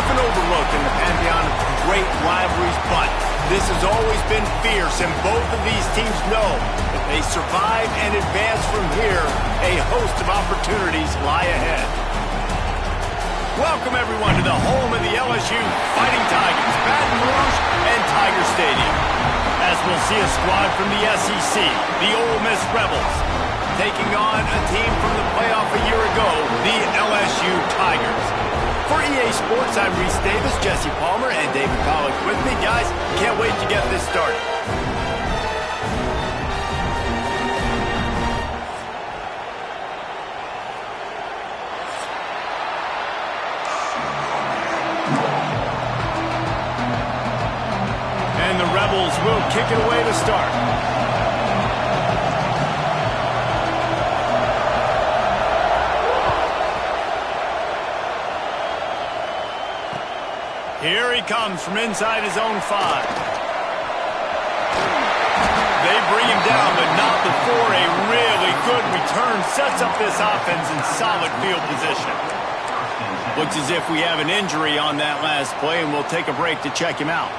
often overlooked in the pantheon of great rivalries, but this has always been fierce, and both of these teams know if they survive and advance from here, a host of opportunities lie ahead. Welcome, everyone, to the home of the LSU Fighting Tigers, Baton Rouge and Tiger Stadium. As we'll see a squad from the SEC, the Ole Miss Rebels, taking on a team from the playoff a year ago, the LSU Tigers. For EA Sports, I'm Reese Davis, Jesse Palmer, and David Pollock with me. Guys, can't wait to get this started. And the Rebels will kick it away to start. Here he comes from inside his own 5. They bring him down, but not before a really good return sets up this offense in solid field position. Looks as if we have an injury on that last play, and we'll take a break to check him out.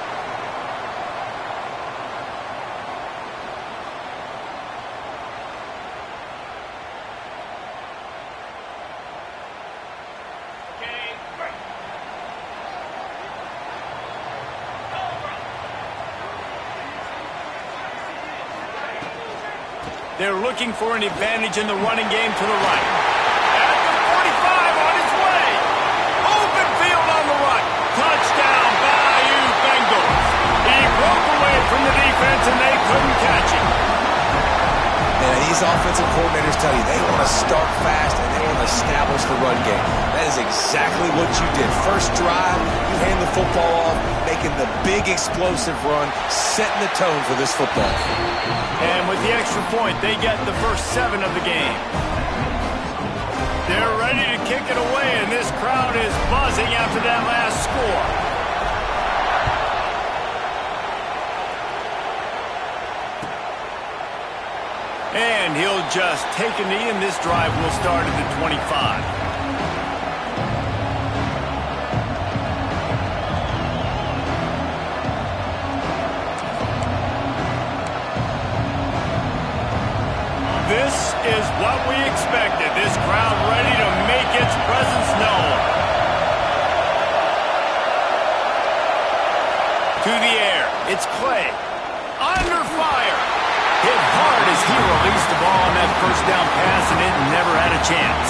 They're looking for an advantage in the running game to the right. At the 45 on his way. Open field on the right. Touchdown, Bayou Bengals. He broke away from the defense and they couldn't catch him. Man, these offensive coordinators tell you they want to start fast and they want to establish the run game. That is exactly what you did. First drive, you hand the football off, making the big explosive run, setting the tone for this football. And with the extra point, they get the first 7 of the game. They're ready to kick it away, and this crowd is buzzing after that last score. And he'll just take a knee, and this drive will start at the 25. This is what we expected. This crowd ready to make its presence known. To the air. It's Clay. Under fire. Hit hard as he released the ball on that first down pass, and it never had a chance.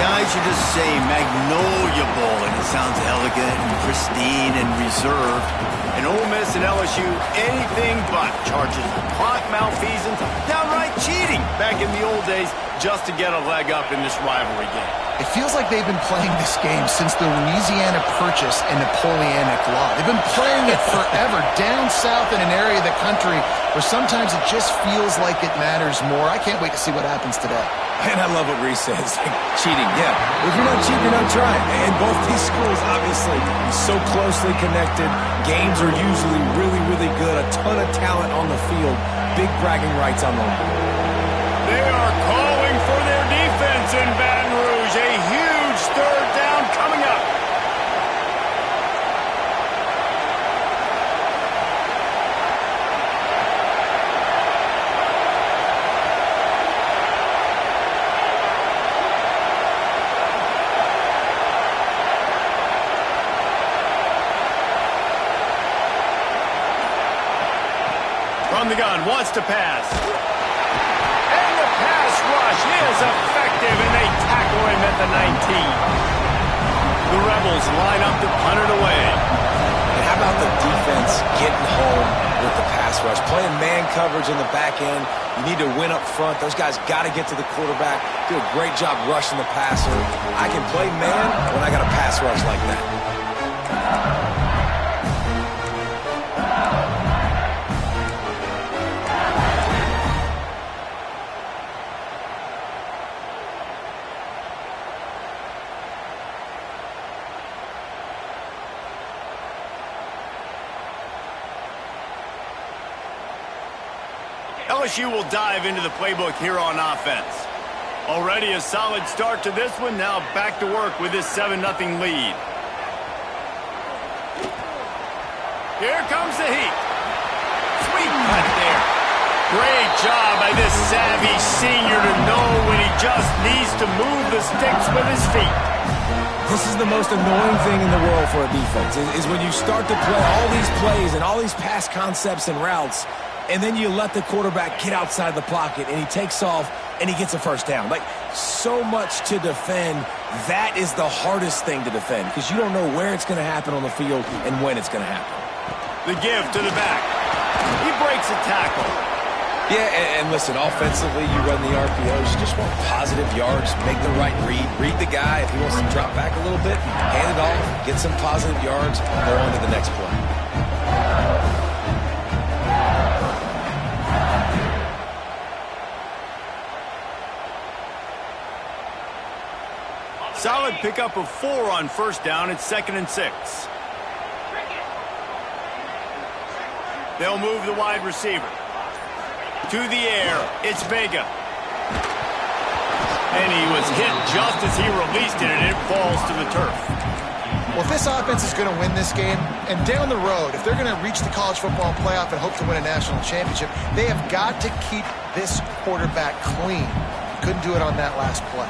Guys, you just say Magnolia Bowl, and it sounds elegant and pristine and reserved. And Ole Miss and LSU, anything but. Charges of clock malfeasance, downright cheating back in the old days just to get a leg up in this rivalry game. It feels like they've been playing this game since the Louisiana Purchase and Napoleonic Law. They've been playing it forever down south in an area of the country where sometimes it just feels like it matters more. I can't wait to see what happens today. And I love what Reese says, like cheating. Yeah, if you're not cheating, you're not trying. And both these schools, obviously, so closely connected. Games are usually really, really good. A ton of talent on the field. Big bragging rights on them. They are calling for their defense in Baton Rouge. A huge third down coming up. From the gun, wants to pass. And the pass rush is effective, and they tackle him at the 19. The Rebels line up to punt it away. And how about the defense getting home with the pass rush? Playing man coverage in the back end. You need to win up front. Those guys got to get to the quarterback. Do a great job rushing the passer. I can play man when I got a pass rush like that. LSU will dive into the playbook here on offense. Already a solid start to this one. Now back to work with this 7-0 lead. Here comes the heat. Sweet cut there. Great job by this savvy senior to know when he just needs to move the sticks with his feet. This is the most annoying thing in the world for a defense, is when you start to play all these plays and all these pass concepts and routes, and then you let the quarterback get outside the pocket, and he takes off, and he gets a first down. Like, so much to defend. That is the hardest thing to defend, because you don't know where it's going to happen on the field and when it's going to happen. The give to the back. He breaks a tackle. Yeah, and listen, offensively, you run the RPOs. You just want positive yards, make the right read the guy. If he wants to drop back a little bit, hand it off, get some positive yards, go on to the next play. Solid pickup of 4 on first down. It's 2nd and 6. They'll move the wide receiver. To the air, it's Vega. And he was hit just as he released it, and it falls to the turf. Well, if this offense is going to win this game, and down the road, if they're going to reach the college football playoff and hope to win a national championship, they have got to keep this quarterback clean. Couldn't do it on that last play.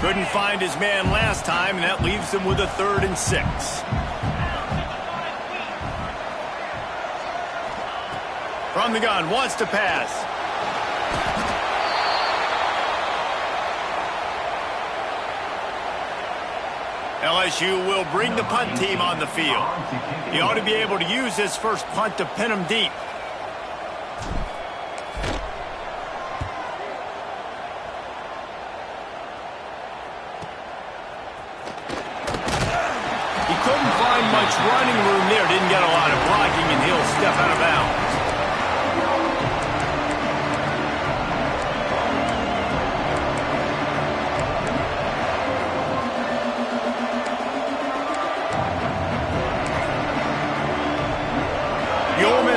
Couldn't find his man last time, and that leaves him with a 3rd and 6. From the gun, wants to pass. LSU will bring the punt team on the field. He ought to be able to use his first punt to pin him deep. He couldn't find much running room there. Didn't get a lot of blocking, and he'll step out of bounds.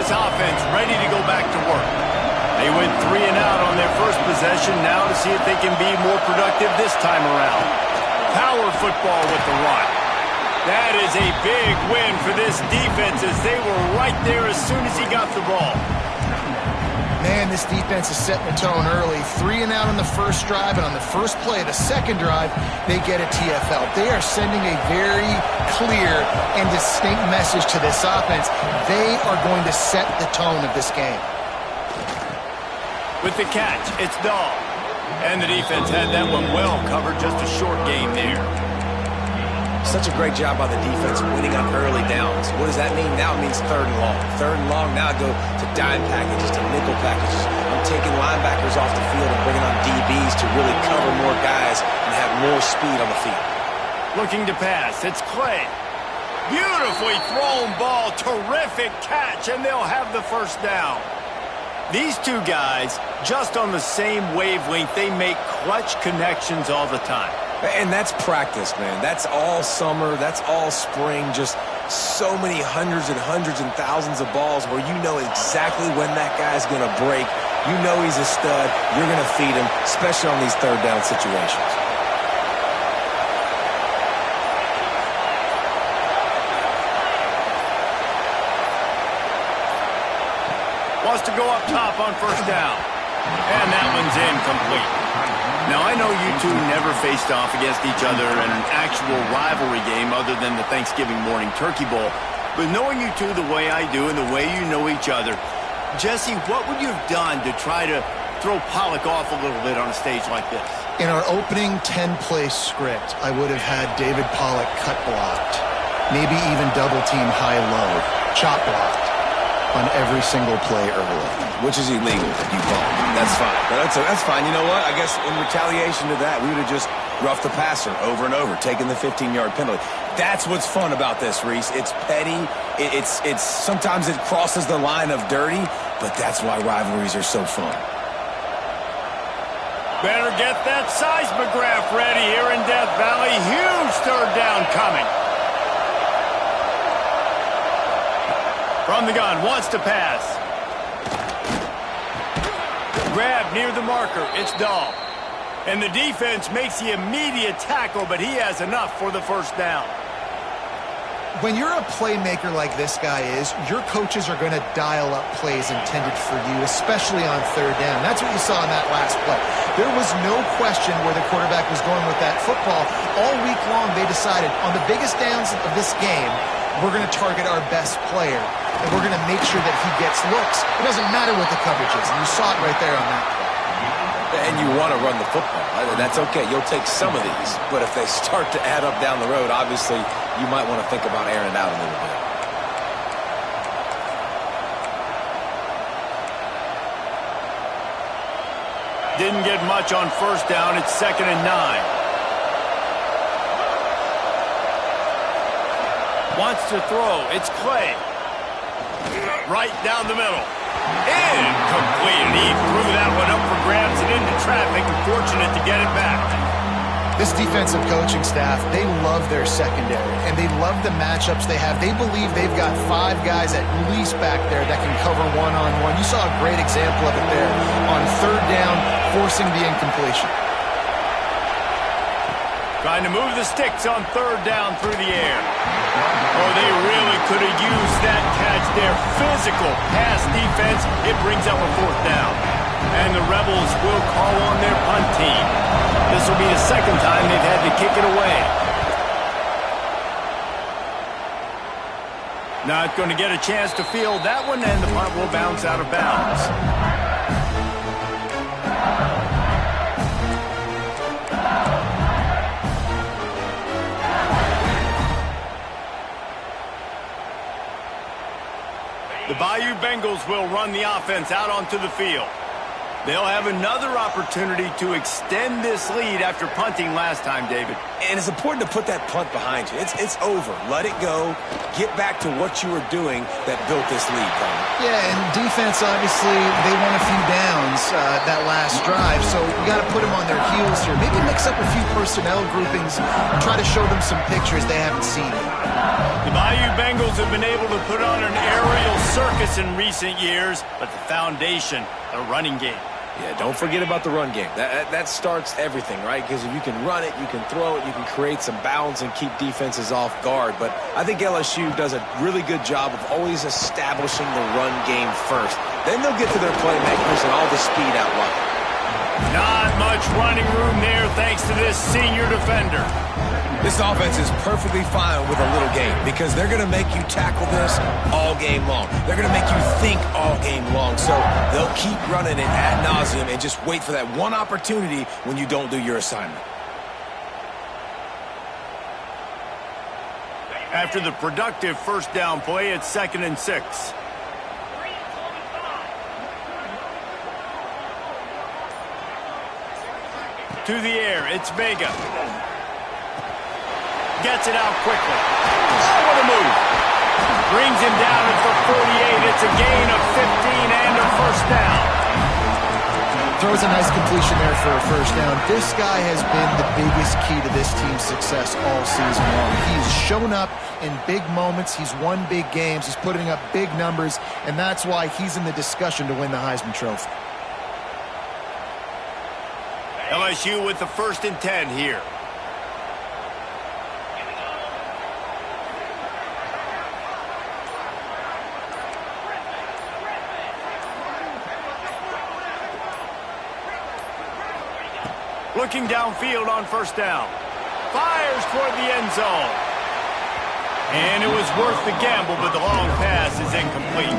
Offense ready to go back to work. They went 3 and out on their first possession. Now to see if they can be more productive this time around. Power football with the run. That is a big win for this defense, as they were right there as soon as he got the ball. Man, this defense is setting the tone early. 3 and out on the first drive, and on the first play, the second drive, they get a TFL. They are sending a very clear and distinct message to this offense. They are going to set the tone of this game. With the catch, it's Dahl. And the defense had that one well covered. Just a short game there. Such a great job by the defense winning on early downs. What does that mean? Now it means 3rd and long. 3rd and long, now I go to dime packages, to nickel packages. I'm taking linebackers off the field and bringing on DBs to really cover more guys and have more speed on the field. Looking to pass, it's Clay. Beautifully thrown ball, terrific catch, and they'll have the first down. These two guys, just on the same wavelength, they make clutch connections all the time. And that's practice, man. That's all summer. That's all spring. Just so many hundreds and thousands of balls where you know exactly when that guy's going to break. You know he's a stud. You're going to feed him, especially on these 3rd down situations. Wants to go up top on first down. And that one's incomplete. Now, I know you two never faced off against each other in an actual rivalry game other than the Thanksgiving morning Turkey Bowl. But knowing you two the way I do and the way you know each other, Jesse, what would you have done to try to throw Pollock off a little bit on a stage like this? In our opening 10-play script, I would have had David Pollock cut blocked, maybe even double-team high-low, chop blocked on every single play early. Which is illegal, you call it. That's fine. But that's fine. You know what? I guess in retaliation to that, we would have just roughed the passer over and over, taking the 15-yard penalty. That's what's fun about this, Reese. It's petty. It's sometimes it crosses the line of dirty, but that's why rivalries are so fun. Better get that seismograph ready here in Death Valley. Huge 3rd down coming. From the gun, wants to pass. Grab near the marker. It's Dahl. And the defense makes the immediate tackle, but he has enough for the first down. When you're a playmaker like this guy is, your coaches are going to dial up plays intended for you, especially on third down. That's what you saw in that last play. There was no question where the quarterback was going with that football. All week long, they decided, on the biggest downs of this game, we're going to target our best player, and we're going to make sure that he gets looks. It doesn't matter what the coverage is, and you saw it right there on that play. And you want to run the football. That's okay. You'll take some of these. But if they start to add up down the road, obviously you might want to think about airing it out a little bit. Didn't get much on first down. It's 2nd and 9. Wants to throw. It's Clay. Right down the middle. Incomplete. He threw that one up for grabs and into traffic. Fortunate to get it back. This defensive coaching staff, they love their secondary, and they love the matchups they have. They believe they've got 5 guys at least back there that can cover one-on-one. You saw a great example of it there on third down, forcing the incompletion. Trying to move the sticks on third down through the air. Oh, they really could have used that catch there. Physical pass defense. It brings up a 4th down. And the Rebels will call on their punt team. This will be the 2nd time they've had to kick it away. Not going to get a chance to field that one, and the punt will bounce out of bounds. The Bayou Bengals will run the offense out onto the field. They'll have another opportunity to extend this lead after punting last time, David. And it's important to put that punt behind you. It's over. Let it go. Get back to what you were doing that built this lead, Conor. Yeah, and defense, obviously, they won a few downs that last drive, so you got to put them on their heels here. Maybe mix up a few personnel groupings and try to show them some pictures they haven't seen yet. The Bayou Bengals have been able to put on an aerial circus in recent years, but the foundation, the running game. Yeah, don't forget about the run game. That starts everything, right? Because if you can run it, you can throw it, you can create some bounds and keep defenses off guard. But I think LSU does a really good job of always establishing the run game first. Then they'll get to their playmakers and all the speed out wide. Not much running room there thanks to this senior defender. This offense is perfectly fine with a little game because they're going to make you tackle this all game long. They're going to make you think all game long. So they'll keep running it ad nauseum and just wait for that one opportunity when you don't do your assignment. After the productive first down play, it's 2nd and 6. To the air, it's Vega. Gets it out quickly. Oh, what a move. Brings him down at the 48. It's a gain of 15 and a first down. Throws a nice completion there for a first down. This guy has been the biggest key to this team's success all season long. He's shown up in big moments. He's won big games. He's putting up big numbers, and that's why he's in the discussion to win the Heisman Trophy. LSU with the 1st and 10 here. Looking downfield on first down. Fires toward the end zone. And it was worth the gamble, but the long pass is incomplete.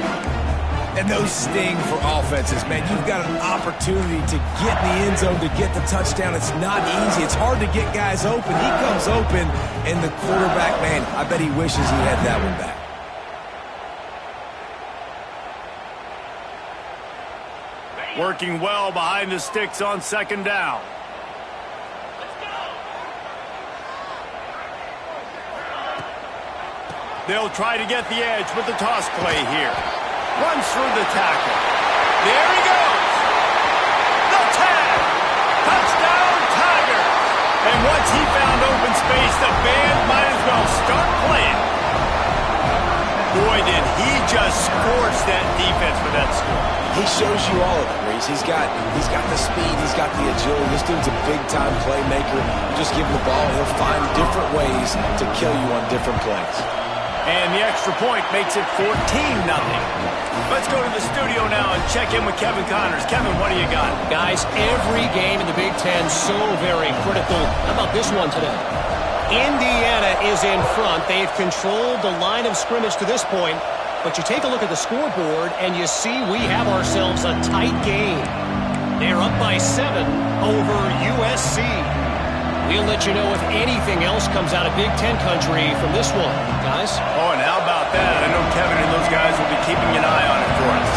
And those sting for offenses, man. You've got an opportunity to get in the end zone, to get the touchdown. It's not easy. It's hard to get guys open. He comes open, and the quarterback, man, I bet he wishes he had that one back. Working well behind the sticks on 2nd down. They'll try to get the edge with the toss play here. Runs through the tackle. There he goes. The tag. Touchdown, Tiger. And once he found open space, the band might as well start playing. Boy, did he just scorched that defense for that score. He shows you all of it, Reese. He's got the speed, he's got the agility. This dude's a big-time playmaker. You just give him the ball, he'll find different ways to kill you on different plays. And the extra point makes it 14-0. Let's go to the studio now and check in with Kevin Connors. Kevin, what do you got? Guys, every game in the Big Ten so very critical. How about this one today? Indiana is in front. They've controlled the line of scrimmage to this point. But you take a look at the scoreboard, and you see we have ourselves a tight game. They're up by 7 over USC. We'll let you know if anything else comes out of Big Ten country from this one, guys. Oh, and how about that? I know Kevin and those guys will be keeping an eye on it for us.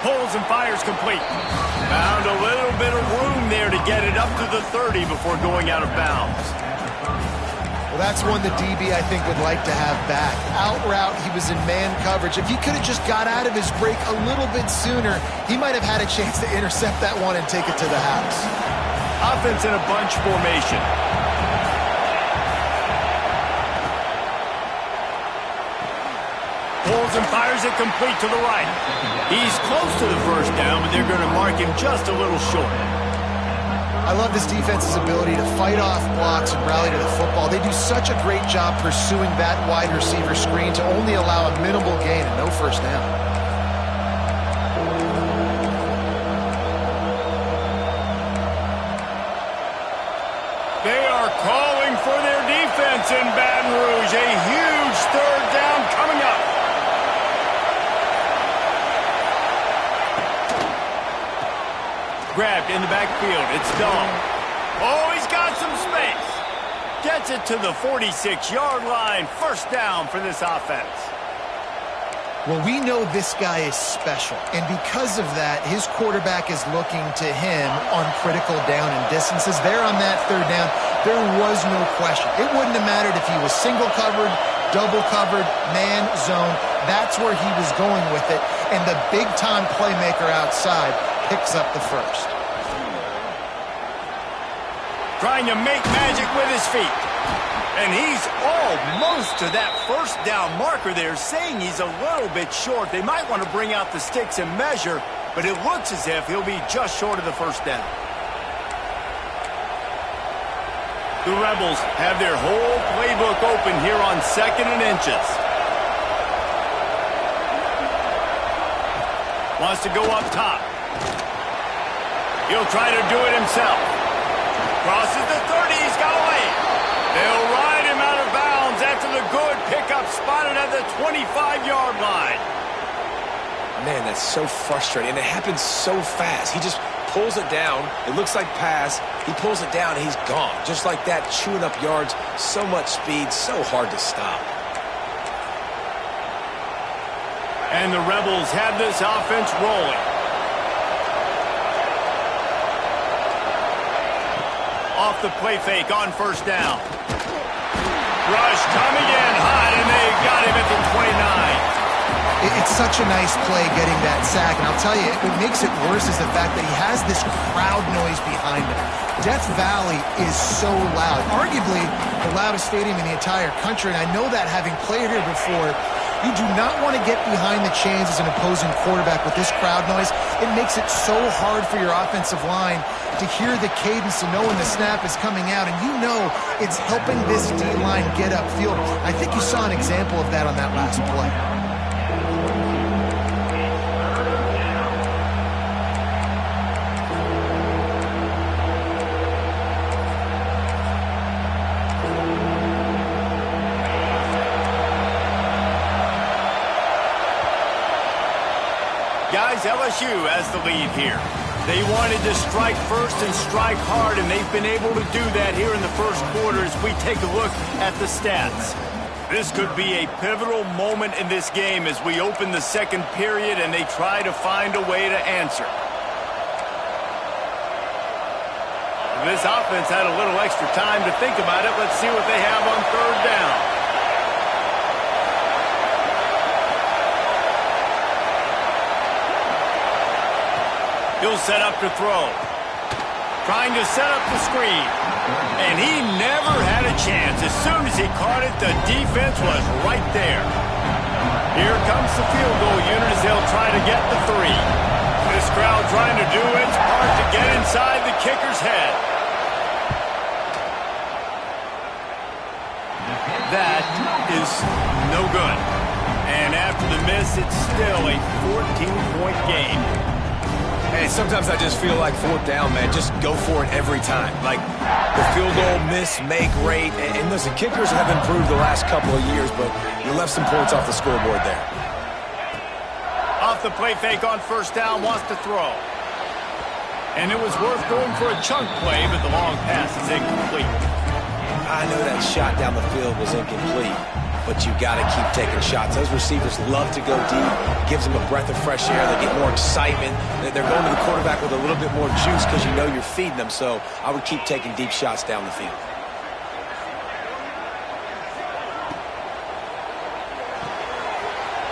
Pulls and fires complete. Found a little bit of room there to get it up to the 30 before going out of bounds. Well, that's one the DB, I think, would like to have back. Out route, he was in man coverage. If he could have just got out of his break a little bit sooner, he might have had a chance to intercept that one and take it to the house. Offense in a bunch formation. Pulls and fires it complete to the right. He's close to the first down, but they're going to mark him just a little short. I love this defense's ability to fight off blocks and rally to the football. They do such a great job pursuing that wide receiver screen to only allow a minimal gain and no first down. They are calling for their defense in Baton Rouge. A huge third down coming up. Grabbed in the backfield. It's Dahl. Oh, he's got some space. Gets it to the 46-yard line. First down for this offense. Well, we know this guy is special, and because of that, his quarterback is looking to him on critical down and distances. There on that third down, there was no question. It wouldn't have mattered if he was single covered, double covered, man, zone. That's where he was going with it, and the big-time playmaker outside picks up the first. Trying to make magic with his feet. And he's almost to that first down marker there, saying he's a little bit short. They might want to bring out the sticks and measure, but it looks as if he'll be just short of the first down. The Rebels have their whole playbook open here on 2nd and inches. Wants to go up top. He'll try to do it himself. Crosses the 30. He's got away. They'll ride him out of bounds after the good pickup spotted at the 25-yard line. Man, that's so frustrating. And it happens so fast. He just pulls it down. It looks like pass. He pulls it down, and he's gone. Just like that, chewing up yards. So much speed, so hard to stop. And the Rebels have this offense rolling. Off the play fake on first down. Rush coming in hot, and they got him at the 29. It's such a nice play getting that sack, and I'll tell you, what makes it worse is the fact that he has this crowd noise behind him. Death Valley is so loud, arguably the loudest stadium in the entire country, and I know that having played here before. You do not want to get behind the chains as an opposing quarterback with this crowd noise. It makes it so hard for your offensive line to hear the cadence and know when the snap is coming out, and you know it's helping this D-line get upfield. I think you saw an example of that on that last play. Guys, LSU has the lead here. They wanted to strike first and strike hard, and they've been able to do that here in the first quarter as we take a look at the stats. This could be a pivotal moment in this game as we open the second period and they try to find a way to answer. This offense had a little extra time to think about it. Let's see what they have on third down. He'll set up to throw. trying to set up the screen. And he never had a chance. As soon as he caught it, the defense was right there. Here comes the field goal unit as they'll try to get the 3. This crowd trying to do its part to get inside the kicker's head. That is no good. And after the miss, it's still a 14-point game. Hey, sometimes I just feel like 4th down, man. Just go for it every time. Like the field goal miss, make rate. And listen, kickers have improved the last couple of years, but you left some points off the scoreboard there. Off the play fake on 1st down, wants to throw. And it was worth going for a chunk play, but the long pass is incomplete. I know that shot down the field was incomplete, but you got to keep taking shots. Those receivers love to go deep. It gives them a breath of fresh air. They get more excitement. They're going to the quarterback with a little bit more juice because you know you're feeding them. So I would keep taking deep shots down the field.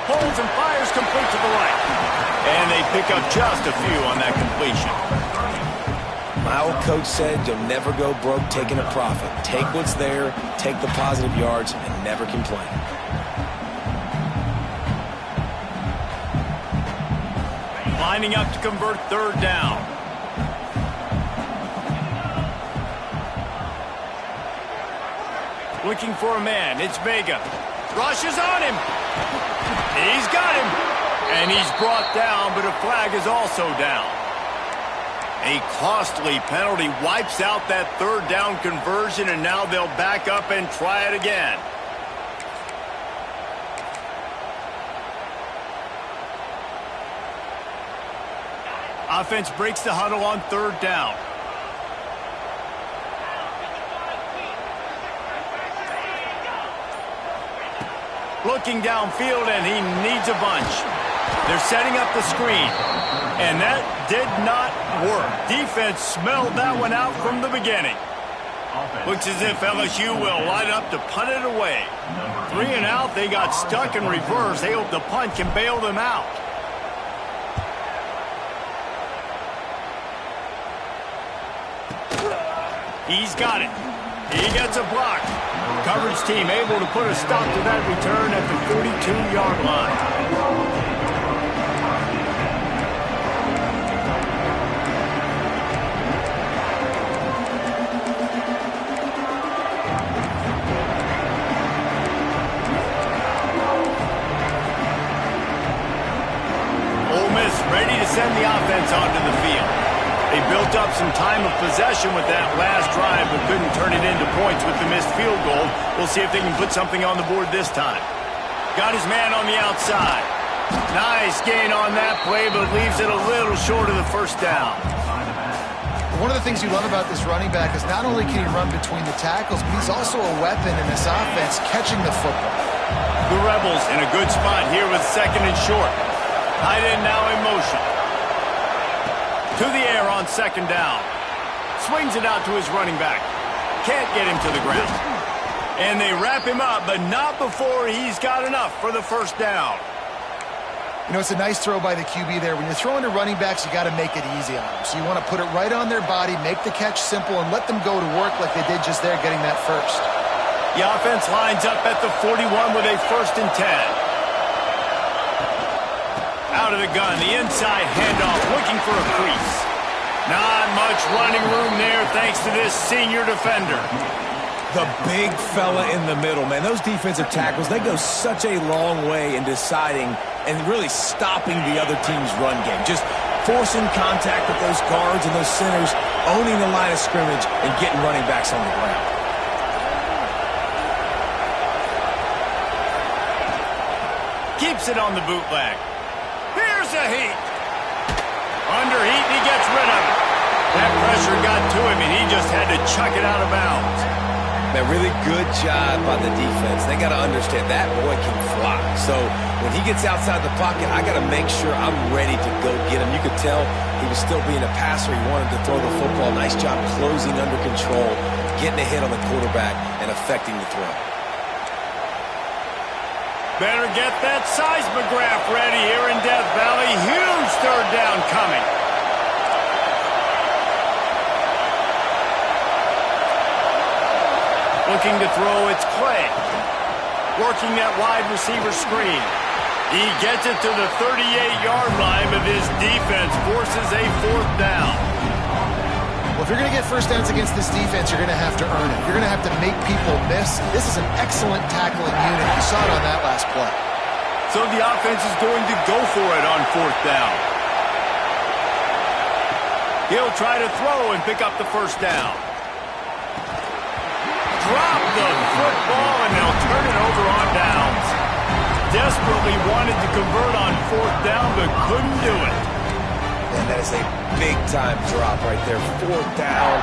Holds and fires complete to the right. And they pick up just a few on that completion. My old coach said you'll never go broke taking a profit. Take what's there, take the positive yards, and never complain. Lining up to convert 3rd down. Looking for a man. It's Vega. Rushes on him. He's got him. And he's brought down, but a flag is also down. A costly penalty wipes out that 3rd down conversion, and now they'll back up and try it again. Offense breaks the huddle on 3rd down. Looking downfield, and he needs a bunch. They're setting up the screen. And that did not work. Defense smelled that one out from the beginning. Looks as if LSU will line up to punt it away. 3 and out, they got stuck in reverse. They hope the punt can bail them out. He's got it. He gets a block. Coverage team able to put a stop to that return at the 42-yard line. Ready to send the offense onto the field. They built up some time of possession with that last drive, but couldn't turn it into points with the missed field goal. We'll see if they can put something on the board this time. Got his man on the outside. Nice gain on that play, but leaves it a little short of the 1st down. One of the things you love about this running back is not only can he run between the tackles, but he's also a weapon in this offense, catching the football. The Rebels in a good spot here with 2nd and short. Tight end now in motion. To the air on 2nd down. Swings it out to his running back. Can't get him to the ground. And they wrap him up, but not before he's got enough for the 1st down. You know, it's a nice throw by the QB there. When you're throwing to running backs, you got to make it easy on them. So you want to put it right on their body, make the catch simple, and let them go to work like they did just there, getting that first. The offense lines up at the 41 with a 1st and 10. Out of the gun, the inside handoff, looking for a crease. Not much running room there thanks to this senior defender. The big fella in the middle, man. Those defensive tackles, they go such a long way in deciding and really stopping the other team's run game. Just forcing contact with those guards and those centers, owning the line of scrimmage, and getting running backs on the ground. Keeps it on the bootleg. Here's a heat. Under heat, and he gets rid of it. That pressure got to him, and he just had to chuck it out of bounds. Man, really good job by the defense. They got to understand that boy can fly. So when he gets outside the pocket, I got to make sure I'm ready to go get him. You could tell he was still being a passer. He wanted to throw the football. Nice job closing under control, getting a hit on the quarterback, and affecting the throw. Better get that seismograph ready here in Death Valley. Huge 3rd down coming. Looking to throw, it's Clay. Working that wide receiver screen. He gets it to the 38-yard line, but his defense forces a 4th down. Well, if you're going to get first downs against this defense, you're going to have to earn it. You're going to have to make people miss. This is an excellent tackling unit. You saw it on that last play. So the offense is going to go for it on 4th down. He'll try to throw and pick up the first down. Drop the football, and they'll turn it over on downs. Desperately wanted to convert on 4th down, but couldn't do it. And that is a big-time drop right there. 4th down,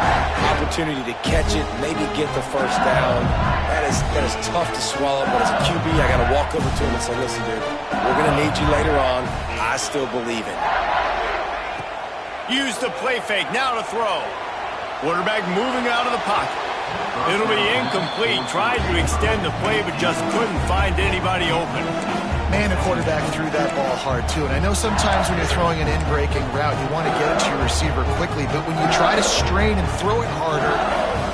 opportunity to catch it, maybe get the first down. That is tough to swallow, but as a QB, I got to walk over to him and say, listen, dude, we're going to need you later on. I still believe it. Use the play fake, now to throw. Quarterback moving out of the pocket. It'll be incomplete. Tried to extend the play, but just couldn't find anybody open. Man, the quarterback threw that ball hard, too. And I know sometimes when you're throwing an in-breaking route, you want to get it to your receiver quickly. But when you try to strain and throw it harder,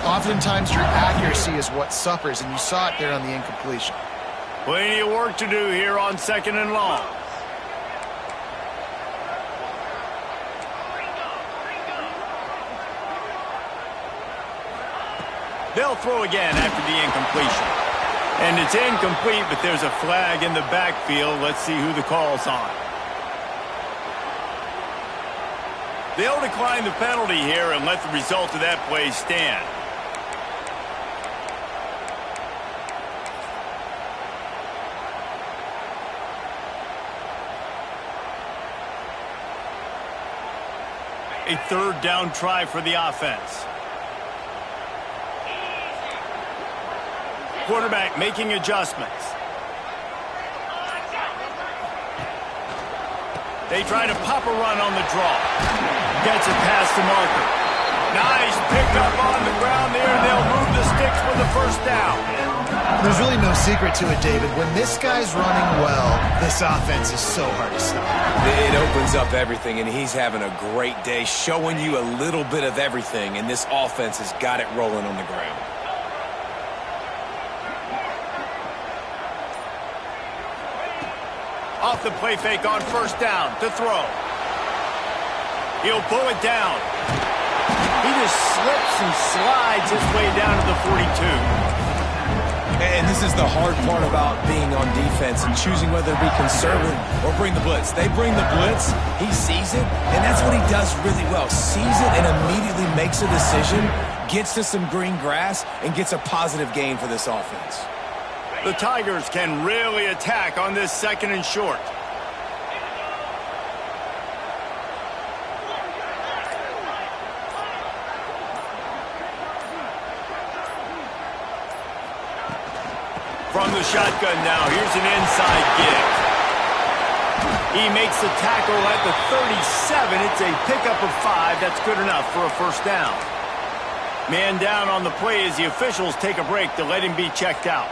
oftentimes your accuracy is what suffers. And you saw it there on the incompletion. Plenty of work to do here on 2nd and long. They'll throw again after the incompletion. And it's incomplete, but there's a flag in the backfield. Let's see who the call's on. They'll decline the penalty here and let the result of that play stand. A 3rd down try for the offense. Quarterback making adjustments. They try to pop a run on the draw. Gets it past the marker. Nice pickup on the ground there. They'll move the sticks for the first down. There's really no secret to it, David. When this guy's running well, this offense is so hard to stop. It opens up everything, and he's having a great day, showing you a little bit of everything, and this offense has got it rolling on the ground. Off the play fake on 1st down to throw. He'll pull it down. He just slips and slides his way down to the 42. And this is the hard part about being on defense and choosing whether to be conservative or bring the blitz. They bring the blitz, he sees it, and that's what he does really well. Sees it and immediately makes a decision, gets to some green grass, and gets a positive gain for this offense. The Tigers can really attack on this 2nd and short. From the shotgun now, here's an inside give. He makes the tackle at the 37. It's a pickup of 5. That's good enough for a 1st down. Man down on the play as the officials take a break to let him be checked out.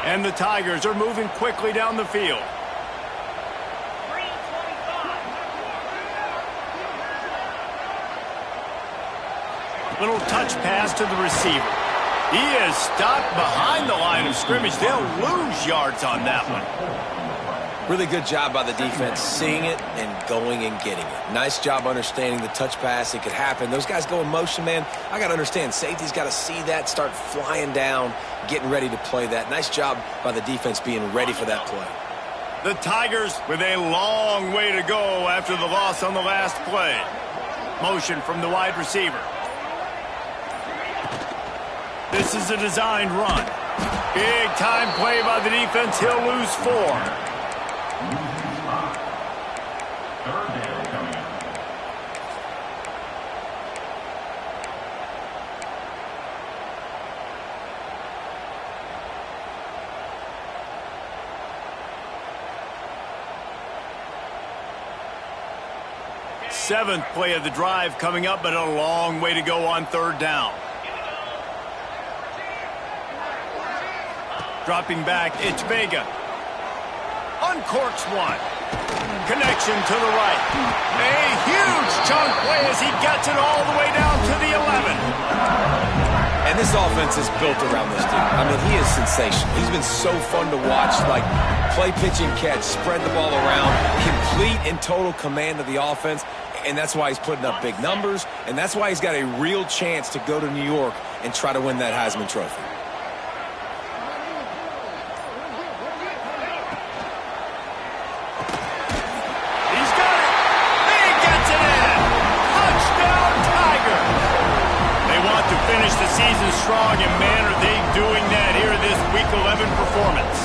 And the Tigers are moving quickly down the field. Little touch pass to the receiver. He is stopped behind the line of scrimmage. They'll lose yards on that one. Really good job by the defense, seeing it and going and getting it. Nice job understanding the touch pass. It could happen. Those guys go in motion, man. I got to understand, safety's got to see that, start flying down, getting ready to play that. Nice job by the defense being ready for that play. The Tigers with a long way to go after the loss on the last play. Motion from the wide receiver. This is a designed run. Big time play by the defense. He'll lose 4. Seventh play of the drive coming up, but a long way to go on 3rd down. Dropping back, it's Vega. Uncorks one. Connection to the right. A huge chunk play as he gets it all the way down to the 11. And this offense is built around this dude. I mean, he is sensational. He's been so fun to watch, like play, pitch, and catch, spread the ball around, complete and total command of the offense, and that's why he's putting up big numbers, and that's why he's got a real chance to go to New York and try to win that Heisman Trophy. Finish the season strong, and man, are they doing that here in this Week 11 performance.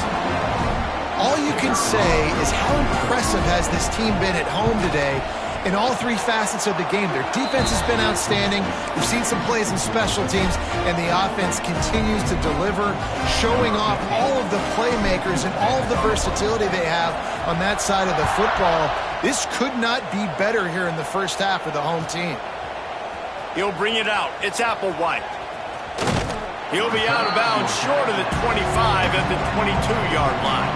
All you can say is how impressive has this team been at home today in all three facets of the game. Their defense has been outstanding. We've seen some plays in special teams, and the offense continues to deliver, showing off all of the playmakers and all of the versatility they have on that side of the football. This could not be better here in the first half for the home team. He'll bring it out. It's Applewhite. He'll be out of bounds short of the 25 at the 22-yard line.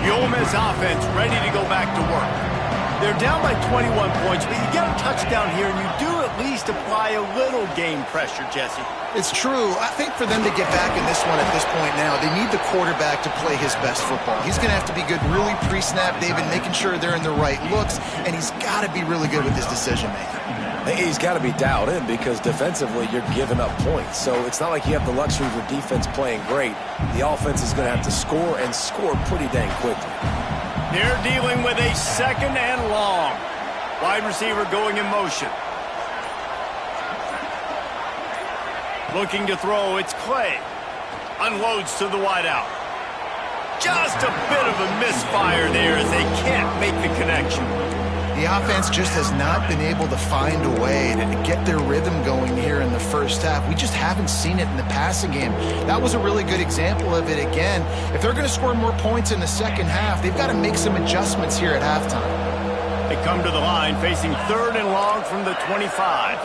The Ole Miss offense ready to go back to work. They're down by 21 points, but you get a touchdown here, and you do at least apply a little game pressure, Jesse. It's true. I think for them to get back in this one at this point now, they need the quarterback to play his best football. He's going to have to be good really pre-snap, David, making sure they're in the right looks, and he's got to be really good with his decision-making. He's got to be dialed in because defensively you're giving up points. So it's not like you have the luxury of your defense playing great. The offense is going to have to score and score pretty dang quickly. They're dealing with a second and long. Wide receiver going in motion. Looking to throw, it's Clay. Unloads to the wideout. Just a bit of a misfire there as they can't make the connection. The offense just has not been able to find a way to get their rhythm going here in the first half. We just haven't seen it in the passing game. That was a really good example of it again. If they're going to score more points in the second half, they've got to make some adjustments here at halftime. They come to the line facing third and long from the 25.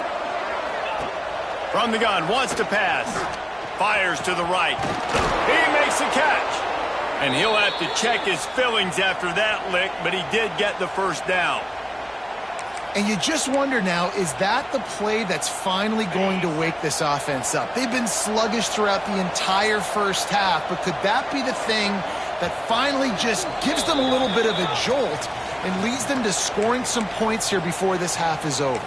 From the gun, wants to pass. Fires to the right. He makes the catch. And he'll have to check his fillings after that lick, but he did get the first down. And you just wonder now, is that the play that's finally going to wake this offense up? They've been sluggish throughout the entire first half, but could that be the thing that finally just gives them a little bit of a jolt and leads them to scoring some points here before this half is over?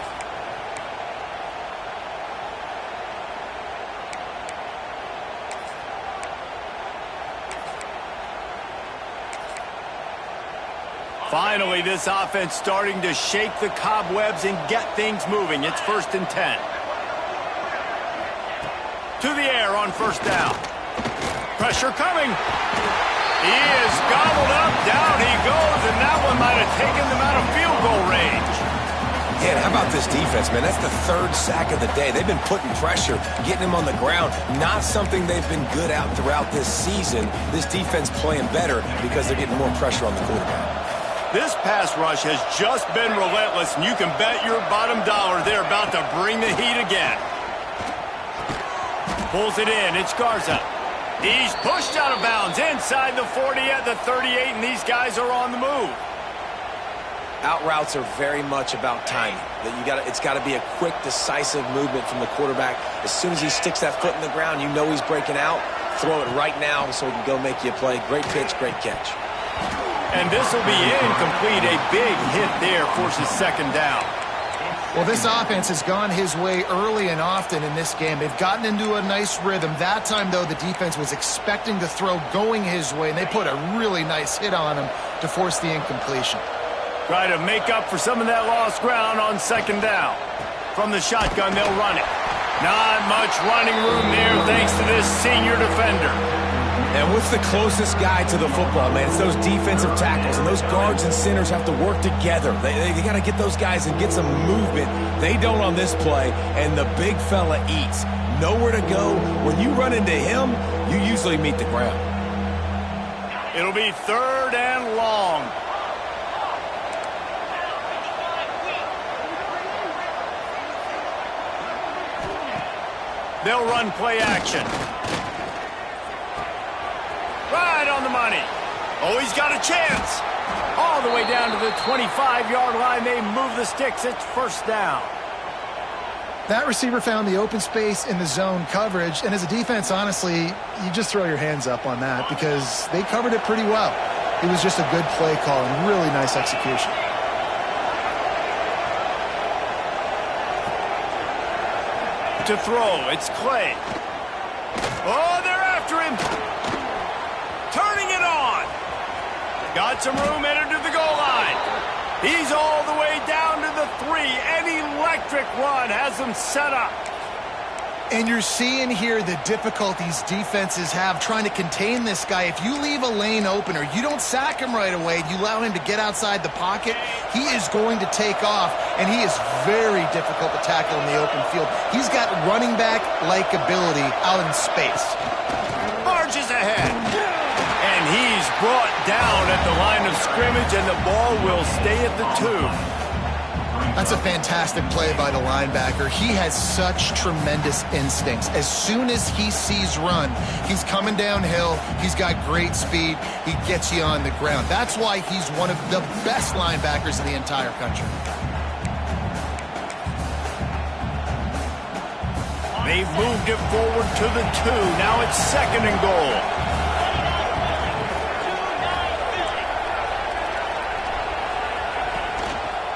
Finally, this offense starting to shake the cobwebs and get things moving. It's 1st and 10. To the air on first down. Pressure coming. He is gobbled up. Down he goes, and that one might have taken them out of field goal range. Yeah, and how about this defense, man? That's the third sack of the day. They've been putting pressure, getting him on the ground. Not something they've been good at throughout this season. This defense playing better because they're getting more pressure on the quarterback. This pass rush has just been relentless, and you can bet your bottom dollar they're about to bring the heat again. Pulls it in. It's Garza. He's pushed out of bounds inside the 40 at the 38, and these guys are on the move. Out routes are very much about timing. It's got to be a quick, decisive movement from the quarterback. As soon as he sticks that foot in the ground, you know he's breaking out. Throw it right now so he can go make you a play. Great pitch, great catch. And this will be incomplete. A big hit there forces second down. Well, this offense has gone his way early and often in this game. They've gotten into a nice rhythm. That time, though, the defense was expecting the throw going his way, and they put a really nice hit on him to force the incompletion. Try to make up for some of that lost ground on second down. From the shotgun, they'll run it. Not much running room there thanks to this senior defender. And what's the closest guy to the football, man? It's those defensive tackles, and those guards and centers have to work together. They got to get those guys and get some movement. They don't on this play, and the big fella eats. Nowhere to go. When you run into him, you usually meet the ground. It'll be third and long. They'll run play action. Right on the money. Oh, he's got a chance. All the way down to the 25-yard line. They move the sticks. It's first down. That receiver found the open space in the zone coverage, and as a defense, honestly, you just throw your hands up on that because they covered it pretty well. It was just a good play call and really nice execution. To throw, it's Clay. Oh, they're after him. Turning it on. Got some room, entered to the goal line. He's all the way down to the 3. An electric run has him set up. And you're seeing here the difficulties defenses have trying to contain this guy. If you leave a lane open or you don't sack him right away, you allow him to get outside the pocket, he is going to take off, and he is very difficult to tackle in the open field. He's got running back-like ability out in space. Marches ahead. And he's brought down at the line of scrimmage, and the ball will stay at the 2. That's a fantastic play by the linebacker. He has such tremendous instincts. As soon as he sees run, he's coming downhill. He's got great speed. He gets you on the ground. That's why he's one of the best linebackers in the entire country. They've moved it forward to the 2. Now it's 2nd and goal.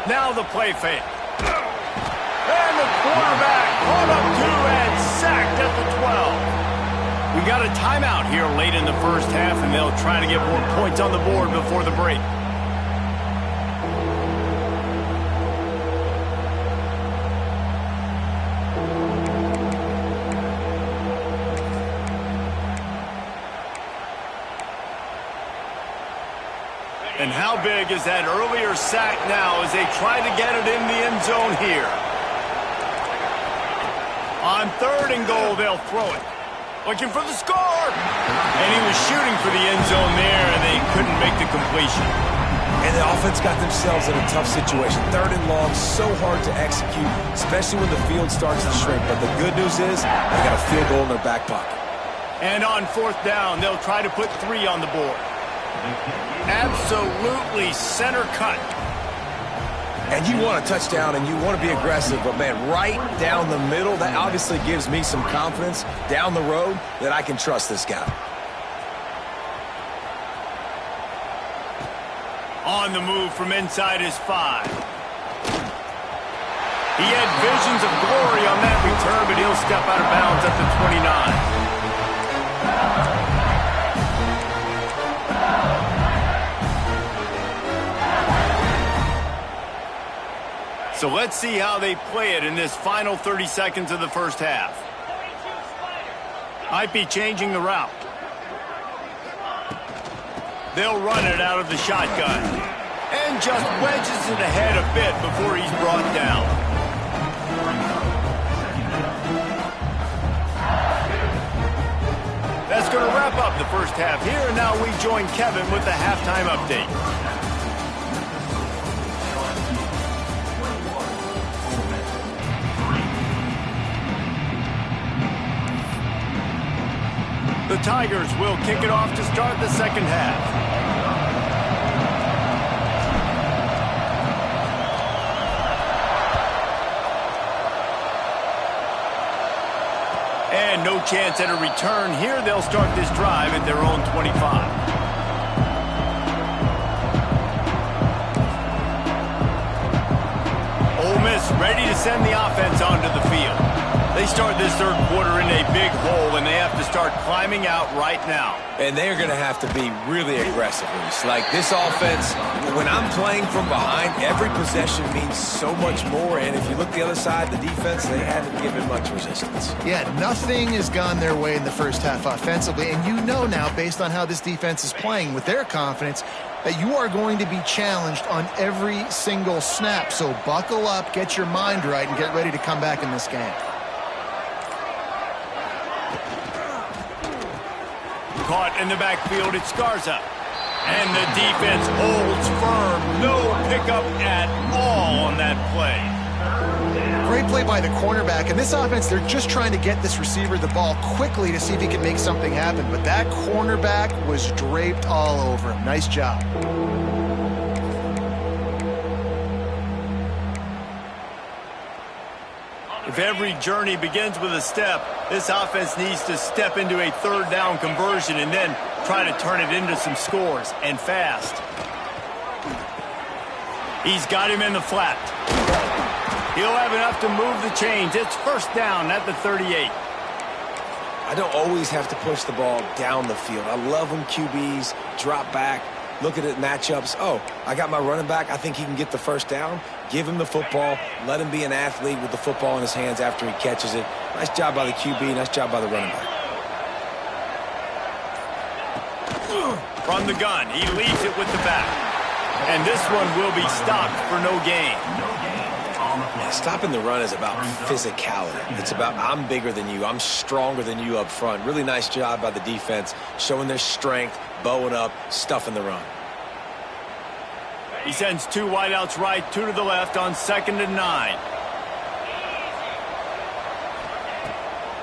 Now the play fake. And the quarterback caught up 2 and sacked at the 12. We got a timeout here late in the first half, and they'll try to get more points on the board before the break. And how big is that earlier sack now as they try to get it in the end zone here? On 3rd and goal, they'll throw it. Looking for the score. And he was shooting for the end zone there, and they couldn't make the completion. And the offense got themselves in a tough situation. 3rd and long, so hard to execute, especially when the field starts to shrink. But the good news is they got a field goal in their back pocket. And on 4th down, they'll try to put 3 on the board. Absolutely center cut. And you want a touchdown and you want to be aggressive, but man, right down the middle, that obviously gives me some confidence down the road that I can trust this guy. On the move from inside his 5. He had visions of glory on that return, but he'll step out of bounds at the 29. So let's see how they play it in this final 30 seconds of the first half. Might be changing the route. They'll run it out of the shotgun. And just wedges it ahead a bit before he's brought down. That's going to wrap up the first half here, and now we join Kevin with the halftime update. The Tigers will kick it off to start the second half. And no chance at a return here. They'll start this drive at their own 25. Ole Miss ready to send the offense onto the field. They start this third quarter in a big hole, and they have to start climbing out right now. And they're going to have to be really aggressive. Like this offense, when I'm playing from behind, every possession means so much more. And if you look the other side, the defense, they haven't given much resistance. Yeah, nothing has gone their way in the first half offensively. And you know now, based on how this defense is playing with their confidence, that you are going to be challenged on every single snap. So buckle up, get your mind right, and get ready to come back in this game. Caught in the backfield, it's Garza. And the defense holds firm. No pickup at all on that play. great play by the cornerback. In this offense, they're just trying to get this receiver the ball quickly to see if he can make something happen. But that cornerback was draped all over him. Nice job. If every journey begins with a step, this offense needs to step into a third down conversion and then try to turn it into some scores, and fast. He's got him in the flat. He'll have enough to move the chains. It's first down at the 38. I don't always have to push the ball down the field. I love when QBs drop back, look at it, matchups. Oh, I got my running back. I think he can get the first down. Give him the football. Let him be an athlete with the football in his hands after he catches it. Nice job by the QB. Nice job by the running back. From the gun, he leaves it with the back. And this one will be stopped for no gain. Yeah, stopping the run is about physicality. It's about I'm bigger than you. I'm stronger than you up front. Really nice job by the defense, showing their strength, bowing up, stuffing the run. He sends two wideouts right, two to the left on 2nd and 9.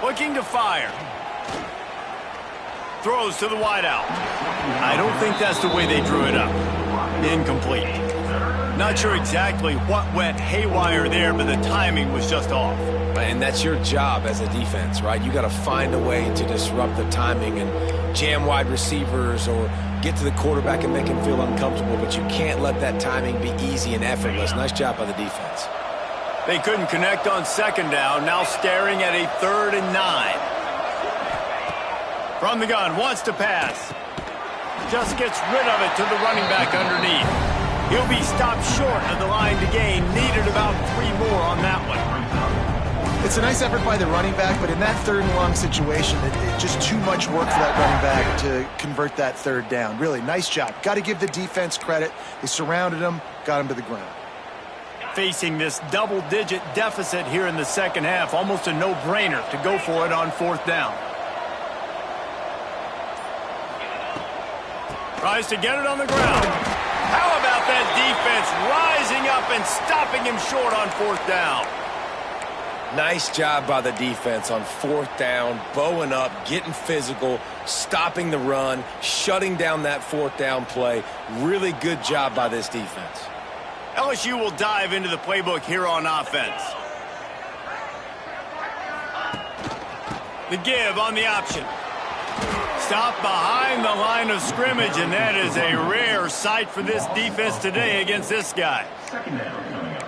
Looking to fire. Throws to the wideout. I don't think that's the way they drew it up. Incomplete. Not sure exactly what went haywire there, but the timing was just off. And that's your job as a defense, right? You got to find a way to disrupt the timing and jam wide receivers or get to the quarterback and make him feel uncomfortable, but you can't let that timing be easy and effortless. Nice job by the defense. They couldn't connect on 2nd down, now staring at a 3rd and 9. From the gun, wants to pass. Just gets rid of it to the running back underneath. He'll be stopped short of the line to gain. Needed about 3 more on that one. It's a nice effort by the running back, but in that 3rd and long situation, it's just too much work for that running back to convert that 3rd down. Really, nice job. Got to give the defense credit. They surrounded him, got him to the ground. Facing this double-digit deficit here in the second half, almost a no-brainer to go for it on 4th down. Tries to get it on the ground. How about that defense rising up and stopping him short on 4th down? Nice job by the defense on 4th down, bowing up, getting physical, stopping the run, shutting down that 4th down play. Really good job by this defense. LSU will dive into the playbook here on offense. The give on the option. Stop behind the line of scrimmage, and that is a rare sight for this defense today against this guy.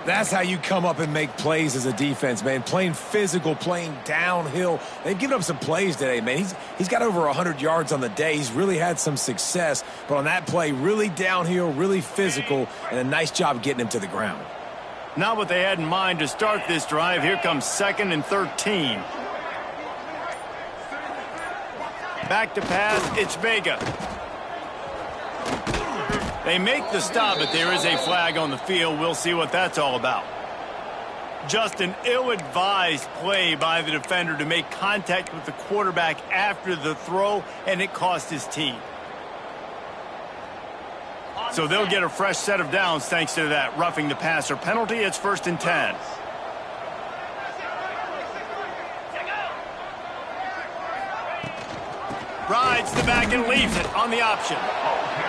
That's how you come up and make plays as a defense, man. Playing physical, playing downhill. They've given up some plays today, man. He's got over 100 yards on the day. He's really had some success. But on that play, really downhill, really physical, and a nice job getting him to the ground. Not what they had in mind to start this drive. Here comes 2nd and 13. Back to pass, it's Vega. They make the stop, but there is a flag on the field. We'll see what that's all about. Just an ill-advised play by the defender to make contact with the quarterback after the throw, and it cost his team. So they'll get a fresh set of downs thanks to that roughing the passer penalty. It's 1st and 10. Rides the back and leaves it on the option.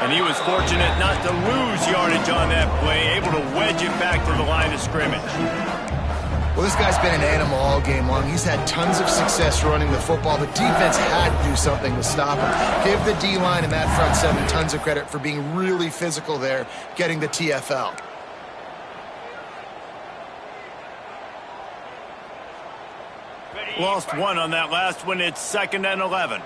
And he was fortunate not to lose yardage on that play, able to wedge it back to the line of scrimmage. Well, this guy's been an animal all game long. He's had tons of success running the football. The defense had to do something to stop him. Give the D-line and that front 7 tons of credit for being really physical there, getting the TFL. Lost one on that last one. It's 2nd and 11.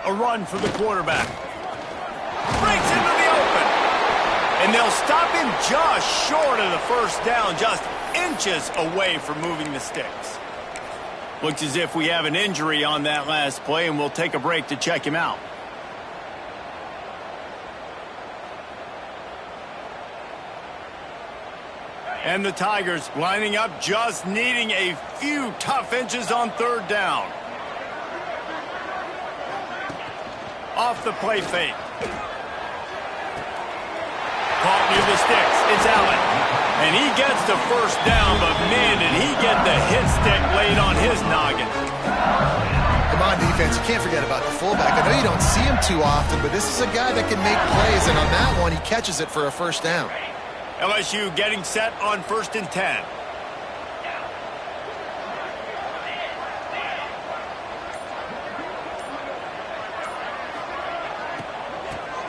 A run for the quarterback. Breaks into the open. And they'll stop him just short of the first down, just inches away from moving the sticks. Looks as if we have an injury on that last play, and we'll take a break to check him out. And the Tigers lining up, just needing a few tough inches on 3rd down. Off the play fake. Caught near the sticks. It's Allen. And he gets the first down, but man, did he get the hit stick laid on his noggin. Come on, defense, you can't forget about the fullback. I know you don't see him too often, but this is a guy that can make plays, and on that one, he catches it for a first down. LSU getting set on 1st and 10.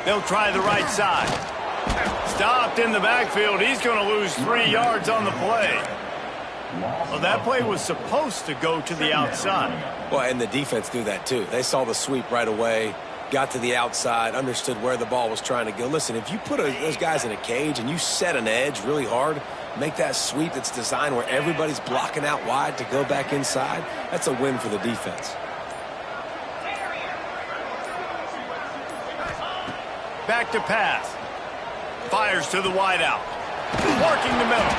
They'll try the right side. Stopped in the backfield. He's going to lose 3 yards on the play. Well, that play was supposed to go to the outside. Well, and the defense knew that too. They saw the sweep right away, got to the outside, understood where the ball was trying to go. Listen, if you put those guys in a cage and you set an edge really hard, make that sweep that's designed where everybody's blocking out wide to go back inside, that's a win for the defense. Back to pass. Fires to the wideout. Working the middle.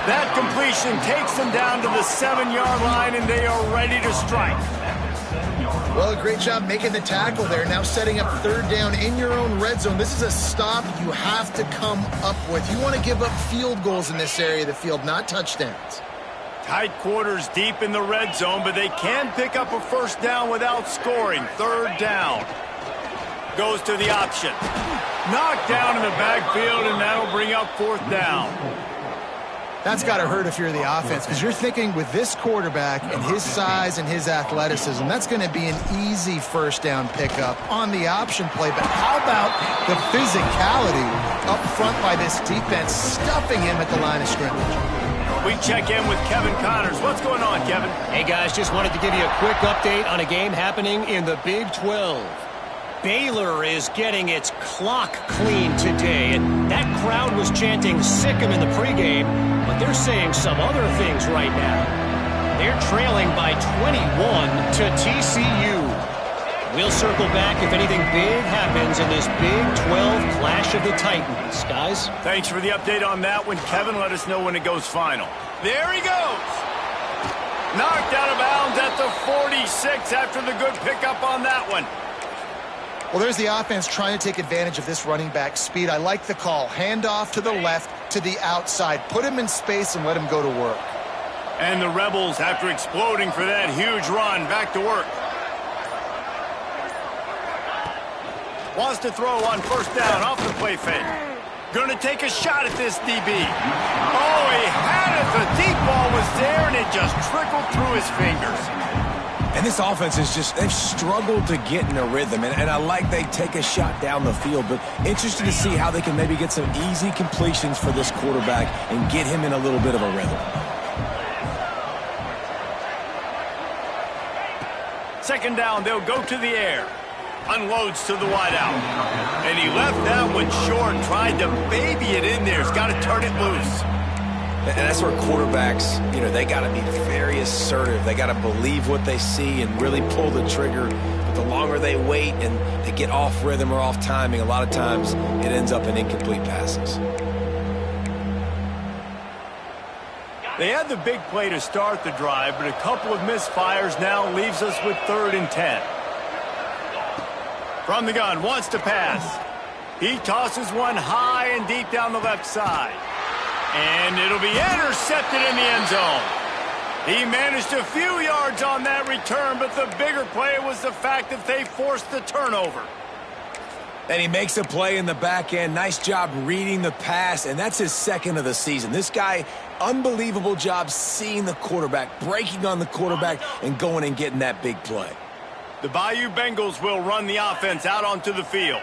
That completion takes them down to the 7-yard line, and they are ready to strike. Well, a great job making the tackle there. Now setting up 3rd down in your own red zone. This is a stop you have to come up with. You want to give up field goals in this area of the field, not touchdowns. Tight quarters deep in the red zone, but they can pick up a first down without scoring. 3rd down. Goes to the option. Knocked down in the backfield, and that'll bring up 4th down. That's got to hurt if you're the offense, because you're thinking with this quarterback and his size and his athleticism, that's going to be an easy first down pickup on the option play. But how about the physicality up front by this defense, stuffing him at the line of scrimmage? We check in with Kevin Connors. What's going on, Kevin? Hey, guys, just wanted to give you a quick update on a game happening in the Big 12. Baylor is getting its clock clean today, and that crowd was chanting "sick 'em" in the pregame, but they're saying some other things right now. They're trailing by 21 to TCU. We'll circle back if anything big happens in this Big 12 Clash of the Titans. Guys? Thanks for the update on that one, Kevin. Let us know when it goes final. There he goes. Knocked out of bounds at the 46 after the good pickup on that one. Well, there's the offense trying to take advantage of this running back speed. I like the call. Hand off to the left, to the outside. Put him in space and let him go to work. And the Rebels, after exploding for that huge run, back to work. Wants to throw on 1st down off the play fake. Going to take a shot at this DB. Oh, he had it. The deep ball was there, and it just trickled through his fingers. And this offense is just, they've struggled to get in a rhythm. And I like they take a shot down the field, but interested to see how they can maybe get some easy completions for this quarterback and get him in a little bit of a rhythm. 2nd down, they'll go to the air. Unloads to the wideout. And he left that one short, tried to baby it in there. He's got to turn it loose. And that's where quarterbacks, they got to be very assertive. They got to believe what they see and really pull the trigger. But the longer they wait and they get off rhythm or off timing, a lot of times it ends up in incomplete passes. They had the big play to start the drive, but a couple of misfires now leaves us with 3rd and 10. From the gun, wants to pass. He tosses one high and deep down the left side. And it'll be intercepted in the end zone. He managed a few yards on that return, but the bigger play was the fact that they forced the turnover. And he makes a play in the back end. Nice job reading the pass, and that's his 2nd of the season. This guy, unbelievable job seeing the quarterback, breaking on the quarterback, and going and getting that big play. The Bayou Bengals will run the offense out onto the field.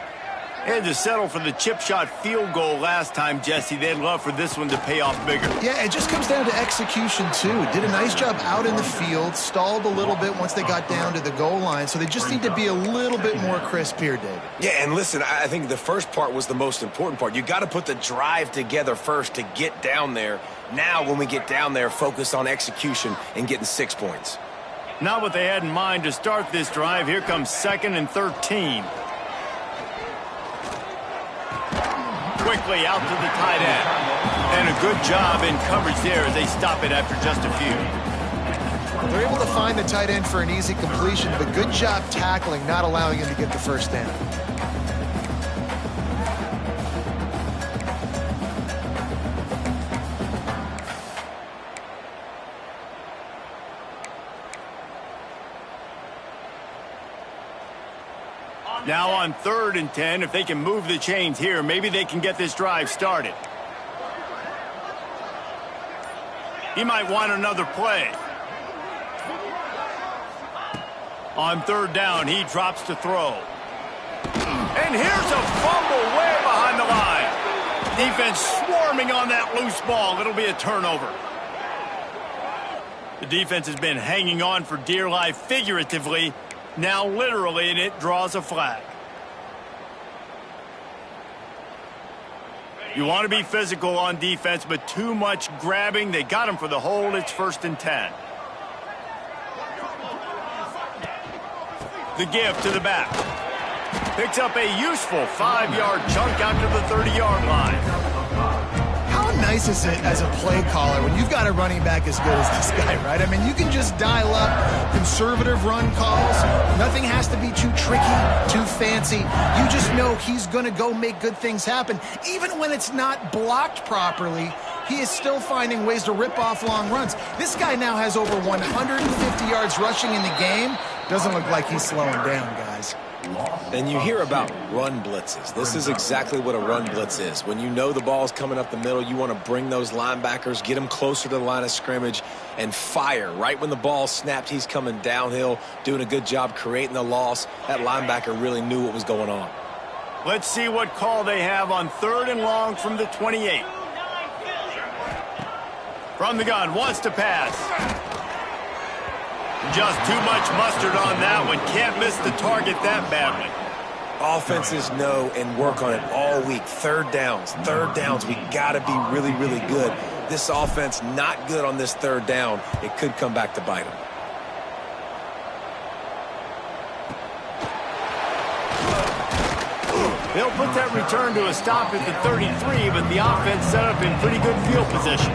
They had to settle for the chip shot field goal last time, Jesse. They'd love for this one to pay off bigger. Yeah, it just comes down to execution, too. Did a nice job out in the field, stalled a little bit once they got down to the goal line, so they just need to be a little bit more crisp here, David. Yeah, and listen, I think the first part was the most important part. You got to put the drive together first to get down there. Now, when we get down there, focus on execution and getting 6 points. Not what they had in mind to start this drive. Here comes 2nd and 13. Quickly out to the tight end. And a good job in coverage there as they stop it after just a few. They're able to find the tight end for an easy completion, but good job tackling, not allowing him to get the first down. Now on 3rd and 10, if they can move the chains here, maybe they can get this drive started. He might want another play. On 3rd down, he drops to throw. And here's a fumble way behind the line. Defense swarming on that loose ball. It'll be a turnover. The defense has been hanging on for dear life figuratively, now literally, and it draws a flag. You want to be physical on defense, but too much grabbing. They got him for the hold. It's 1st and 10. The give to the back. Picks up a useful 5-yard chunk out to the 30-yard line. How nice is it as a play caller when you've got a running back as good as this guy, right? I mean, you can just dial up conservative run calls. Nothing has to be too tricky, too fancy. You just know he's going to go make good things happen. Even when it's not blocked properly, he is still finding ways to rip off long runs. This guy now has over 150 yards rushing in the game. Doesn't look like he's slowing down, guys. And you hear about run blitzes. This is exactly what a run blitz is. When you know the ball's coming up the middle, you want to bring those linebackers, get them closer to the line of scrimmage, and fire. Right when the ball snapped, he's coming downhill, doing a good job creating the loss. That linebacker really knew what was going on. Let's see what call they have on 3rd and long from the 28. From the gun, wants to pass. Just too much mustard on that one. Can't miss the target that badly. Offenses know and work on it all week. Third downs. We got to be really, really good. This offense not good on this 3rd down. It could come back to bite them. They'll put that return to a stop at the 33, but the offense set up in pretty good field position.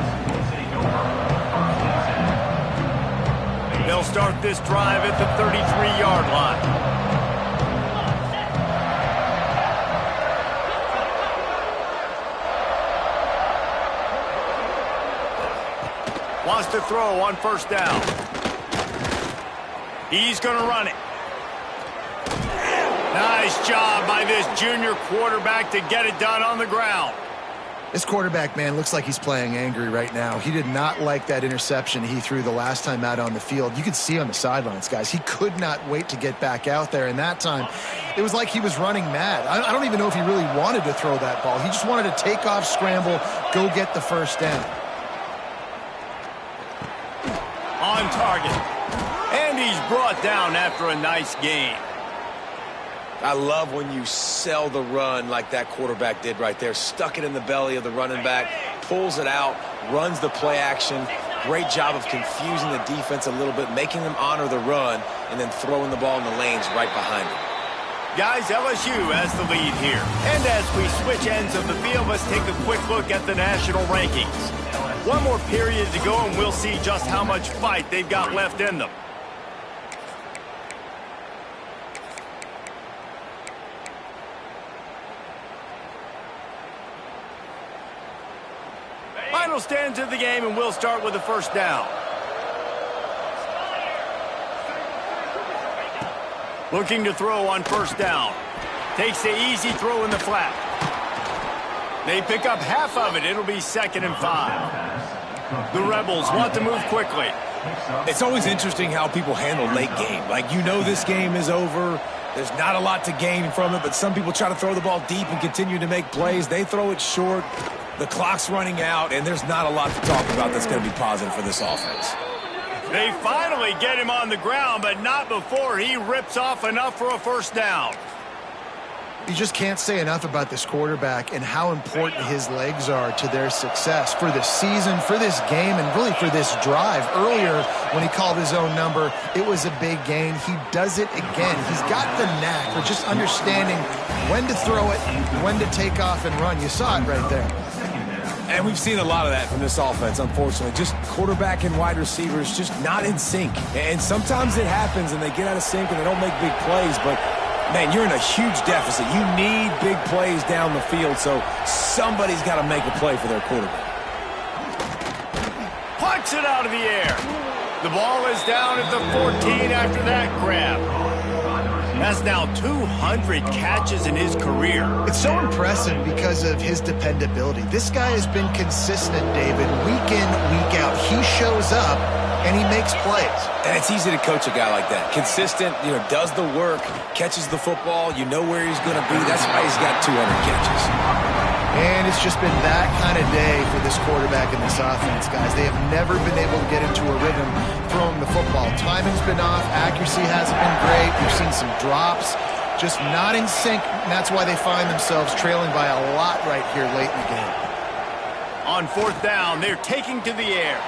They'll start this drive at the 33-yard line. Wants to throw on 1st down. He's going to run it. Nice job by this junior quarterback to get it done on the ground. This quarterback, man, looks like he's playing angry right now. He did not like that interception he threw the last time out on the field. You could see on the sidelines, guys. He could not wait to get back out there. And that time, it was like he was running mad. I don't even know if he really wanted to throw that ball. He just wanted to take off, scramble, go get the 1st down. On target. And he's brought down after a nice gain. I love when you sell the run like that quarterback did right there. Stuck it in the belly of the running back, pulls it out, runs the play action. Great job of confusing the defense a little bit, making them honor the run, and then throwing the ball in the lanes right behind them. Guys, LSU has the lead here. And as we switch ends of the field, let's take a quick look at the national rankings. One more period to go, and we'll see just how much fight they've got left in them. Final stands of the game, and we'll start with the 1st down. Looking to throw on 1st down. Takes the easy throw in the flat. They pick up half of it. It'll be 2nd and 5. The Rebels want to move quickly. It's always interesting how people handle late game. Like, you know this game is over. There's not a lot to gain from it, but some people try to throw the ball deep and continue to make plays. They throw it short. The clock's running out, and there's not a lot to talk about that's going to be positive for this offense. They finally get him on the ground, but not before he rips off enough for a 1st down. You just can't say enough about this quarterback and how important his legs are to their success for this season, for this game, and really for this drive. Earlier, when he called his own number, it was a big gain. He does it again. He's got the knack for just understanding when to throw it, when to take off and run. You saw it right there. And we've seen a lot of that from this offense, unfortunately. Just quarterback and wide receivers just not in sync. And sometimes it happens and they get out of sync and they don't make big plays. But, man, you're in a huge deficit. You need big plays down the field, so somebody's got to make a play for their quarterback. Plucks it out of the air. The ball is down at the 14 after that grab. That's now 200 catches in his career. It's so impressive because of his dependability. This guy has been consistent, David, week in, week out. He shows up, and he makes plays. And it's easy to coach a guy like that. Consistent, does the work, catches the football, you know where he's going to be. That's why he's got 200 catches. And it's just been that kind of day for this quarterback and this offense, guys. They have never been able to get into a rhythm throwing the football. Timing's been off. Accuracy hasn't been great. We've seen some drops. Just not in sync, and that's why they find themselves trailing by a lot right here late in the game. On fourth down, they're taking to the air.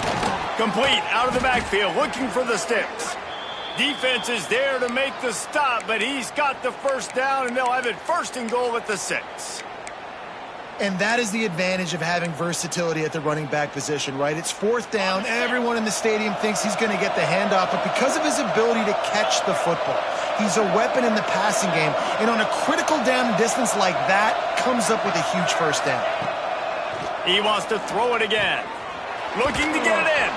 Complete out of the backfield, looking for the sticks. Defense is there to make the stop, but he's got the first down, and they'll have it first and goal at the 6. And that is the advantage of having versatility at the running back position, right? It's fourth down. Everyone in the stadium thinks he's going to get the handoff, but because of his ability to catch the football, he's a weapon in the passing game. And on a critical down and distance like that, comes up with a huge first down. He wants to throw it again. Looking to get it in.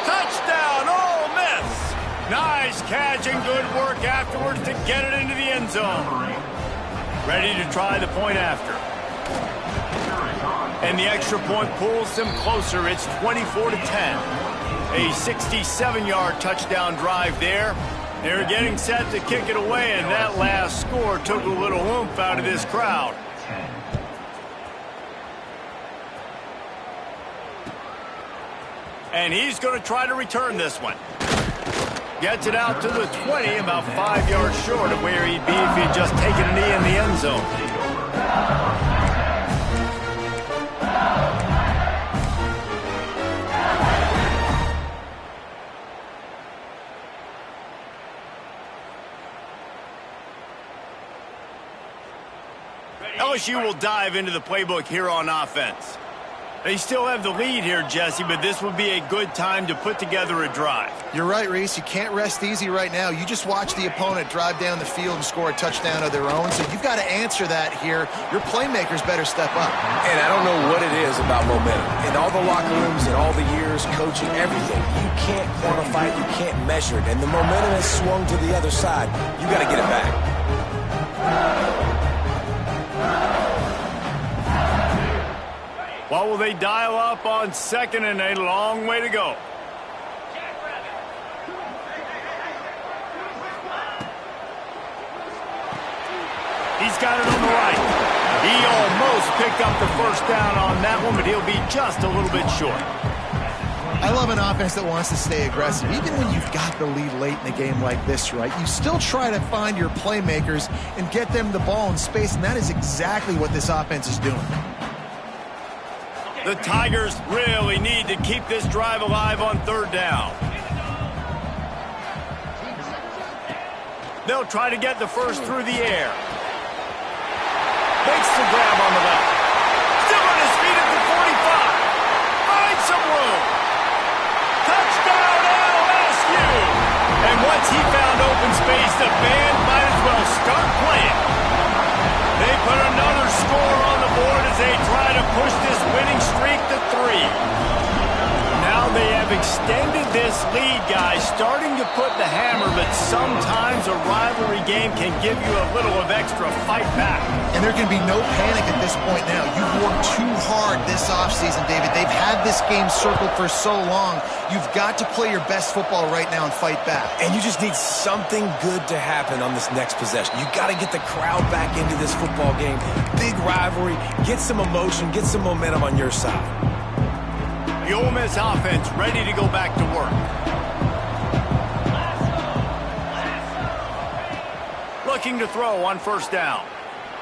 Touchdown, Ole Miss. Nice catch and good work afterwards to get it into the end zone. Ready to try the point after. And the extra point pulls them closer. It's 24-10. A 67-yard touchdown drive there. They're getting set to kick it away, and that last score took a little oomph out of this crowd. And he's going to try to return this one. Gets it out to the 20, about 5 yards short of where he'd be if he'd just taken a knee in the end zone. LSU will dive into the playbook here on offense. They still have the lead here, Jesse, but this would be a good time to put together a drive. You're right, Reese. You can't rest easy right now. You just watch the opponent drive down the field and score a touchdown of their own, so you've got to answer that here. Your playmakers better step up. And I don't know what it is about momentum. In all the locker rooms, in all the years, coaching, everything, you can't quantify it, you can't measure it. And the momentum has swung to the other side. You got to get it back. What will they dial up on second and a long way to go? He's got it on the right. He almost picked up the first down on that one, but he'll be just a little bit short. I love an offense that wants to stay aggressive. Even when you've got the lead late in a game like this, right, you still try to find your playmakers and get them the ball in space, and that is exactly what this offense is doing. The Tigers really need to keep this drive alive on third down. They'll try to get the first through the air. Makes the grab on the left. Still on his feet at the 45. Finds some room. Touchdown LSU. And once he found open space, the band might as well start playing. They put another score on the board as they try to push this winning streak to 3. Now they have extended this lead, guys, starting to put the hammer, but sometimes a rivalry game can give you a little of extra fight back. And there can be no panic at this point now. You've worked too hard this offseason, David. They've had this game circled for so long. You've got to play your best football right now and fight back. And you just need something good to happen on this next possession. You got to get the crowd back into this football game. Big rivalry. Get some emotion. Get some momentum on your side. The Ole Miss offense ready to go back to work. Looking to throw on first down.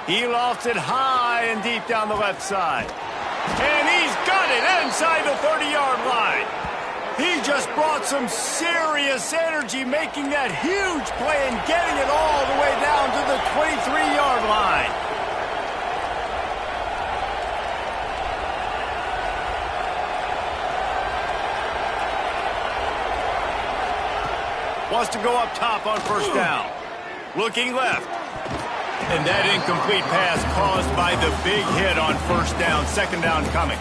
He lofts it high and deep down the left side. And he's got it inside the 30-yard line. He just brought some serious energy, making that huge play and getting it all the way down to the 23-yard line. Wants to go up top on first down. Looking left. And that incomplete pass caused by the big hit on first down. Second down coming.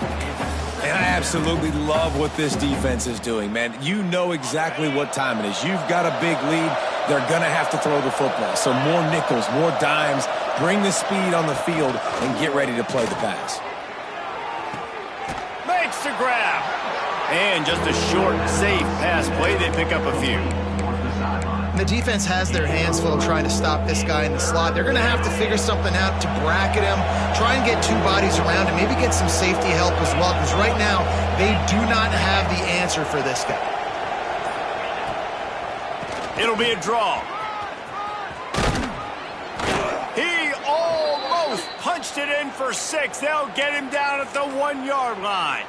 And I absolutely love what this defense is doing, man. You know exactly what time it is. You've got a big lead. they're going to have to throw the football. So more nickels, more dimes, bring the speed on the field, and get ready to play the pass. Makes the grab. And just a short, safe pass play. They pick up a few. The defense has their hands full trying to stop this guy in the slot. They're going to have to figure something out to bracket him, try and get two bodies around him, maybe get some safety help as well, because right now they do not have the answer for this guy. It'll be a draw. He almost punched it in for 6. They'll get him down at the 1-yard line.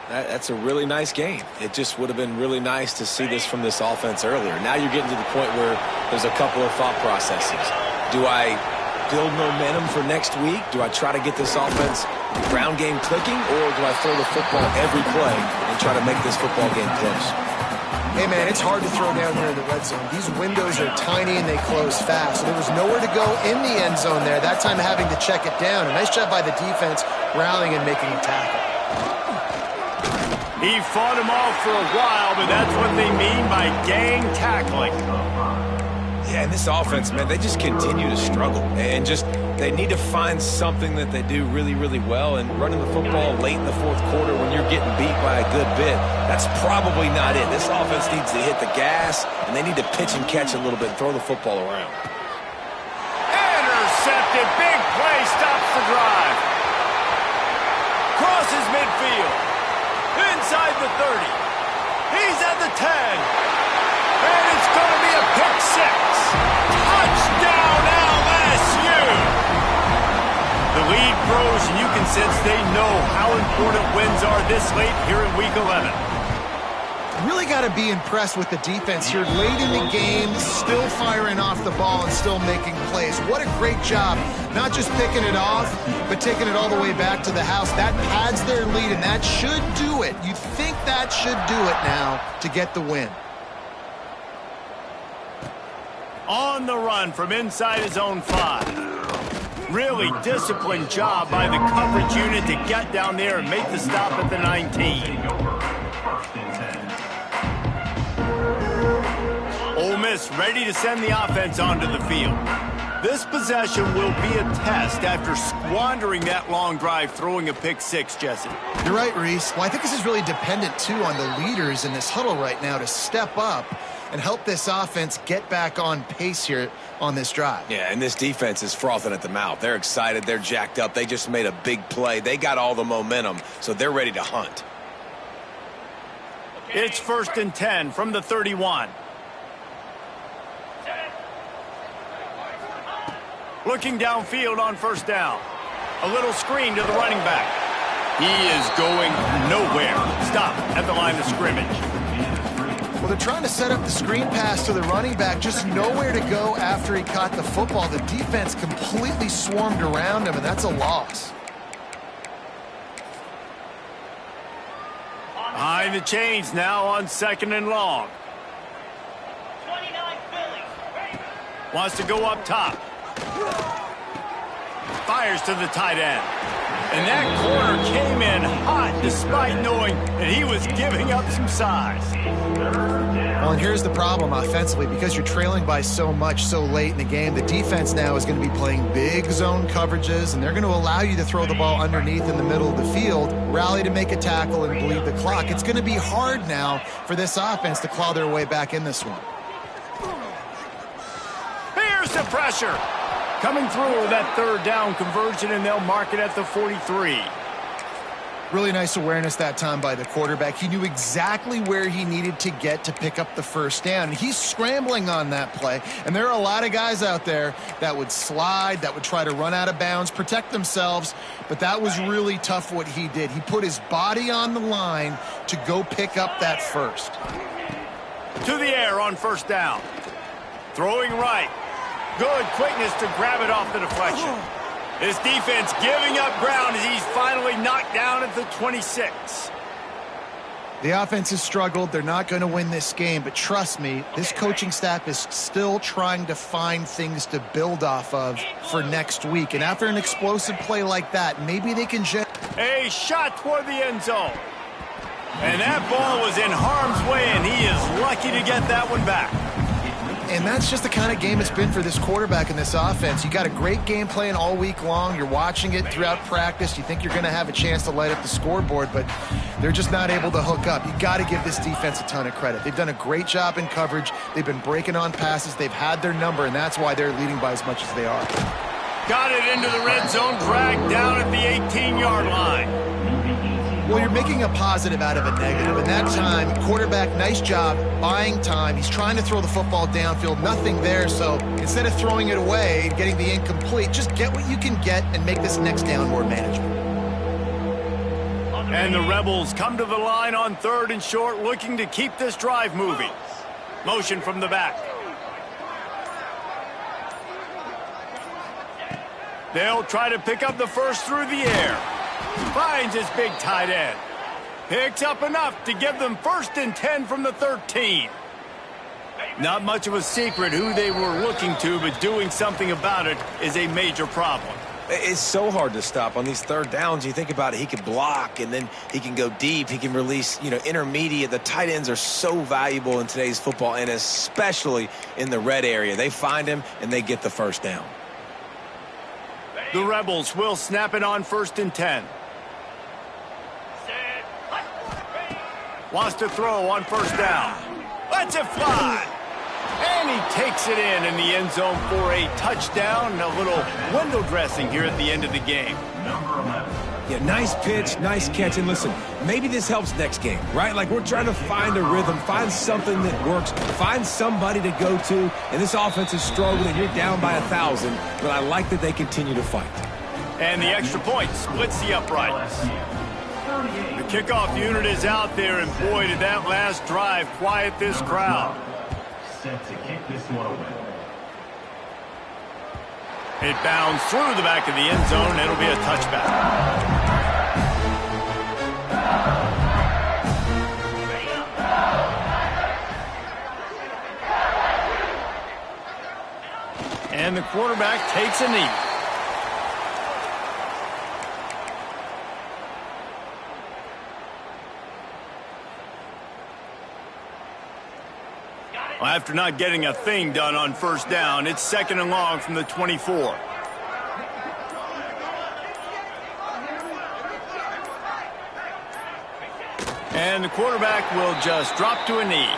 That's a really nice game. It just would have been really nice to see this from this offense earlier. Now you're getting to the point where there's a couple of thought processes. Do I build momentum for next week? Do I try to get this offense ground game clicking, or do I throw the football every play and try to make this football game close? Hey, man, it's hard to throw down here in the red zone. These windows are tiny and they close fast. So there was nowhere to go in the end zone there, that time having to check it down. A nice job by the defense rallying and making a tackle. He fought him off for a while, but that's what they mean by gang tackling. Yeah, and this offense, man, they just continue to struggle. And just, they need to find something that they do really, really well. And running the football late in the fourth quarter when you're getting beat by a good bit, that's probably not it. This offense needs to hit the gas, and they need to pitch and catch a little bit and throw the football around. Intercepted. Big play stops the drive. Crosses midfield. Inside the 30. He's at the 10. And it's going to be a pick 6. Touchdown LSU. The lead grows, and you can sense they know how important wins are this late here in Week 11. Really got to be impressed with the defense here late in the game, still firing off the ball and still making plays. What a great job, not just picking it off, but taking it all the way back to the house. That pads their lead, and that should do it. You think that should do it now to get the win. On the run from inside his own 5. Really disciplined job by the coverage unit to get down there and make the stop at the 19. Ole Miss ready to send the offense onto the field. This possession will be a test after squandering that long drive, throwing a pick 6, Jesse. You're right, Reese. Well, I think this is really dependent, too, on the leaders in this huddle right now to step up and help this offense get back on pace here on this drive. Yeah, and this defense is frothing at the mouth. They're excited. They're jacked up. They just made a big play. They got all the momentum, so they're ready to hunt. It's 1st and 10 from the 31. Looking downfield on 1st down. A little screen to the running back. He is going nowhere. Stop at the line of scrimmage. Well, they're trying to set up the screen pass to the running back, just nowhere to go after he caught the football. The defense completely swarmed around him, and that's a loss. Behind the chains now on 2nd and long. Wants to go up top. Fires to the tight end. And that corner came in hot despite knowing that he was giving up some size. Well, and here's the problem offensively. Because you're trailing by so much so late in the game, the defense now is going to be playing big zone coverages, and they're going to allow you to throw the ball underneath in the middle of the field, rally to make a tackle, and bleed the clock. It's going to be hard now for this offense to claw their way back in this one. Here's the pressure. Coming through that 3rd down conversion, and they'll mark it at the 43. Really nice awareness that time by the quarterback. He knew exactly where he needed to get to pick up the 1st down. He's scrambling on that play, and there are a lot of guys out there that would slide, that would try to run out of bounds, protect themselves, but that was really tough what he did. He put his body on the line to go pick up that 1st. To the air on 1st down. Throwing right. Good quickness to grab it off the deflection. This defense giving up ground as he's finally knocked down at the 26. The offense has struggled. They're not going to win this game, but trust me, this coaching staff is still trying to find things to build off of for next week. And after an explosive play like that, maybe they can a shot toward the end zone. And that ball was in harm's way, and he is lucky to get that one back. And that's just the kind of game it's been for this quarterback in this offense. You got a great game plan all week long. You're watching it throughout practice. You think you're going to have a chance to light up the scoreboard, but they're just not able to hook up. You got to give this defense a ton of credit. They've done a great job in coverage. They've been breaking on passes. They've had their number, and that's why they're leading by as much as they are. Got it into the red zone, dragged down at the 18-yard line. Well, you're making a positive out of a negative. And that time, quarterback, nice job buying time. He's trying to throw the football downfield. Nothing there. So instead of throwing it away and getting the incomplete, just get what you can get and make this next down more manageable. And the Rebels come to the line on 3rd and short, looking to keep this drive moving. Motion from the back. They'll try to pick up the first through the air. Finds his big tight end. Picks up enough to give them 1st and 10 from the 13. Not much of a secret who they were looking to, but doing something about it is a major problem. It's so hard to stop on these 3rd downs. You think about it, he can block, and then he can go deep. He can release, intermediate. The tight ends are so valuable in today's football, and especially in the red area. They find him, and they get the 1st down. The Rebels will snap it on 1st and 10. Wants to throw on 1st down. Lets it fly. And he takes it in the end zone for a touchdown and a little window dressing here at the end of the game. Yeah, nice pitch, nice catch. And listen, maybe this helps next game, right? Like, we're trying to find a rhythm, find something that works, find somebody to go to. And this offense is struggling. You're down by 1,000, but I like that they continue to fight. And the extra point splits the uprights. The kickoff unit is out there, and boy, did that last drive quiet this crowd. Set to kick this one away. It bounds through the back of the end zone, and it'll be a touchback. And the quarterback takes a knee. Well, after not getting a thing done on 1st down, it's 2nd and long from the 24. And the quarterback will just drop to a knee.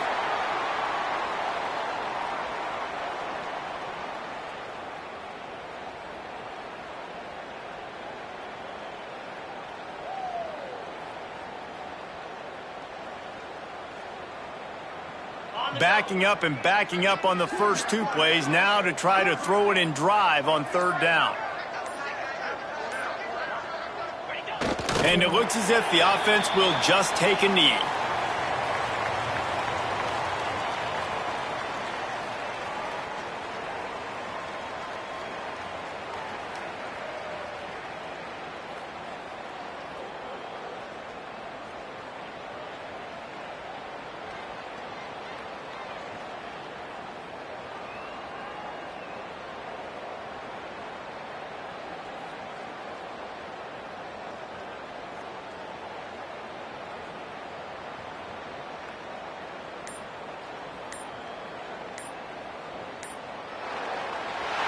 Backing up on the first 2 plays, now to try to throw it in drive on 3rd down. And it looks as if the offense will just take a knee.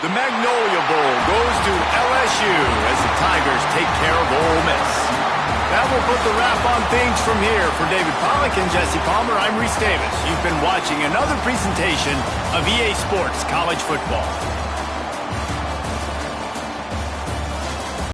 The Magnolia Bowl goes to LSU as the Tigers take care of Ole Miss. That will put the wrap on things from here. For David Pollack and Jesse Palmer, I'm Reese Davis. You've been watching another presentation of EA Sports College Football.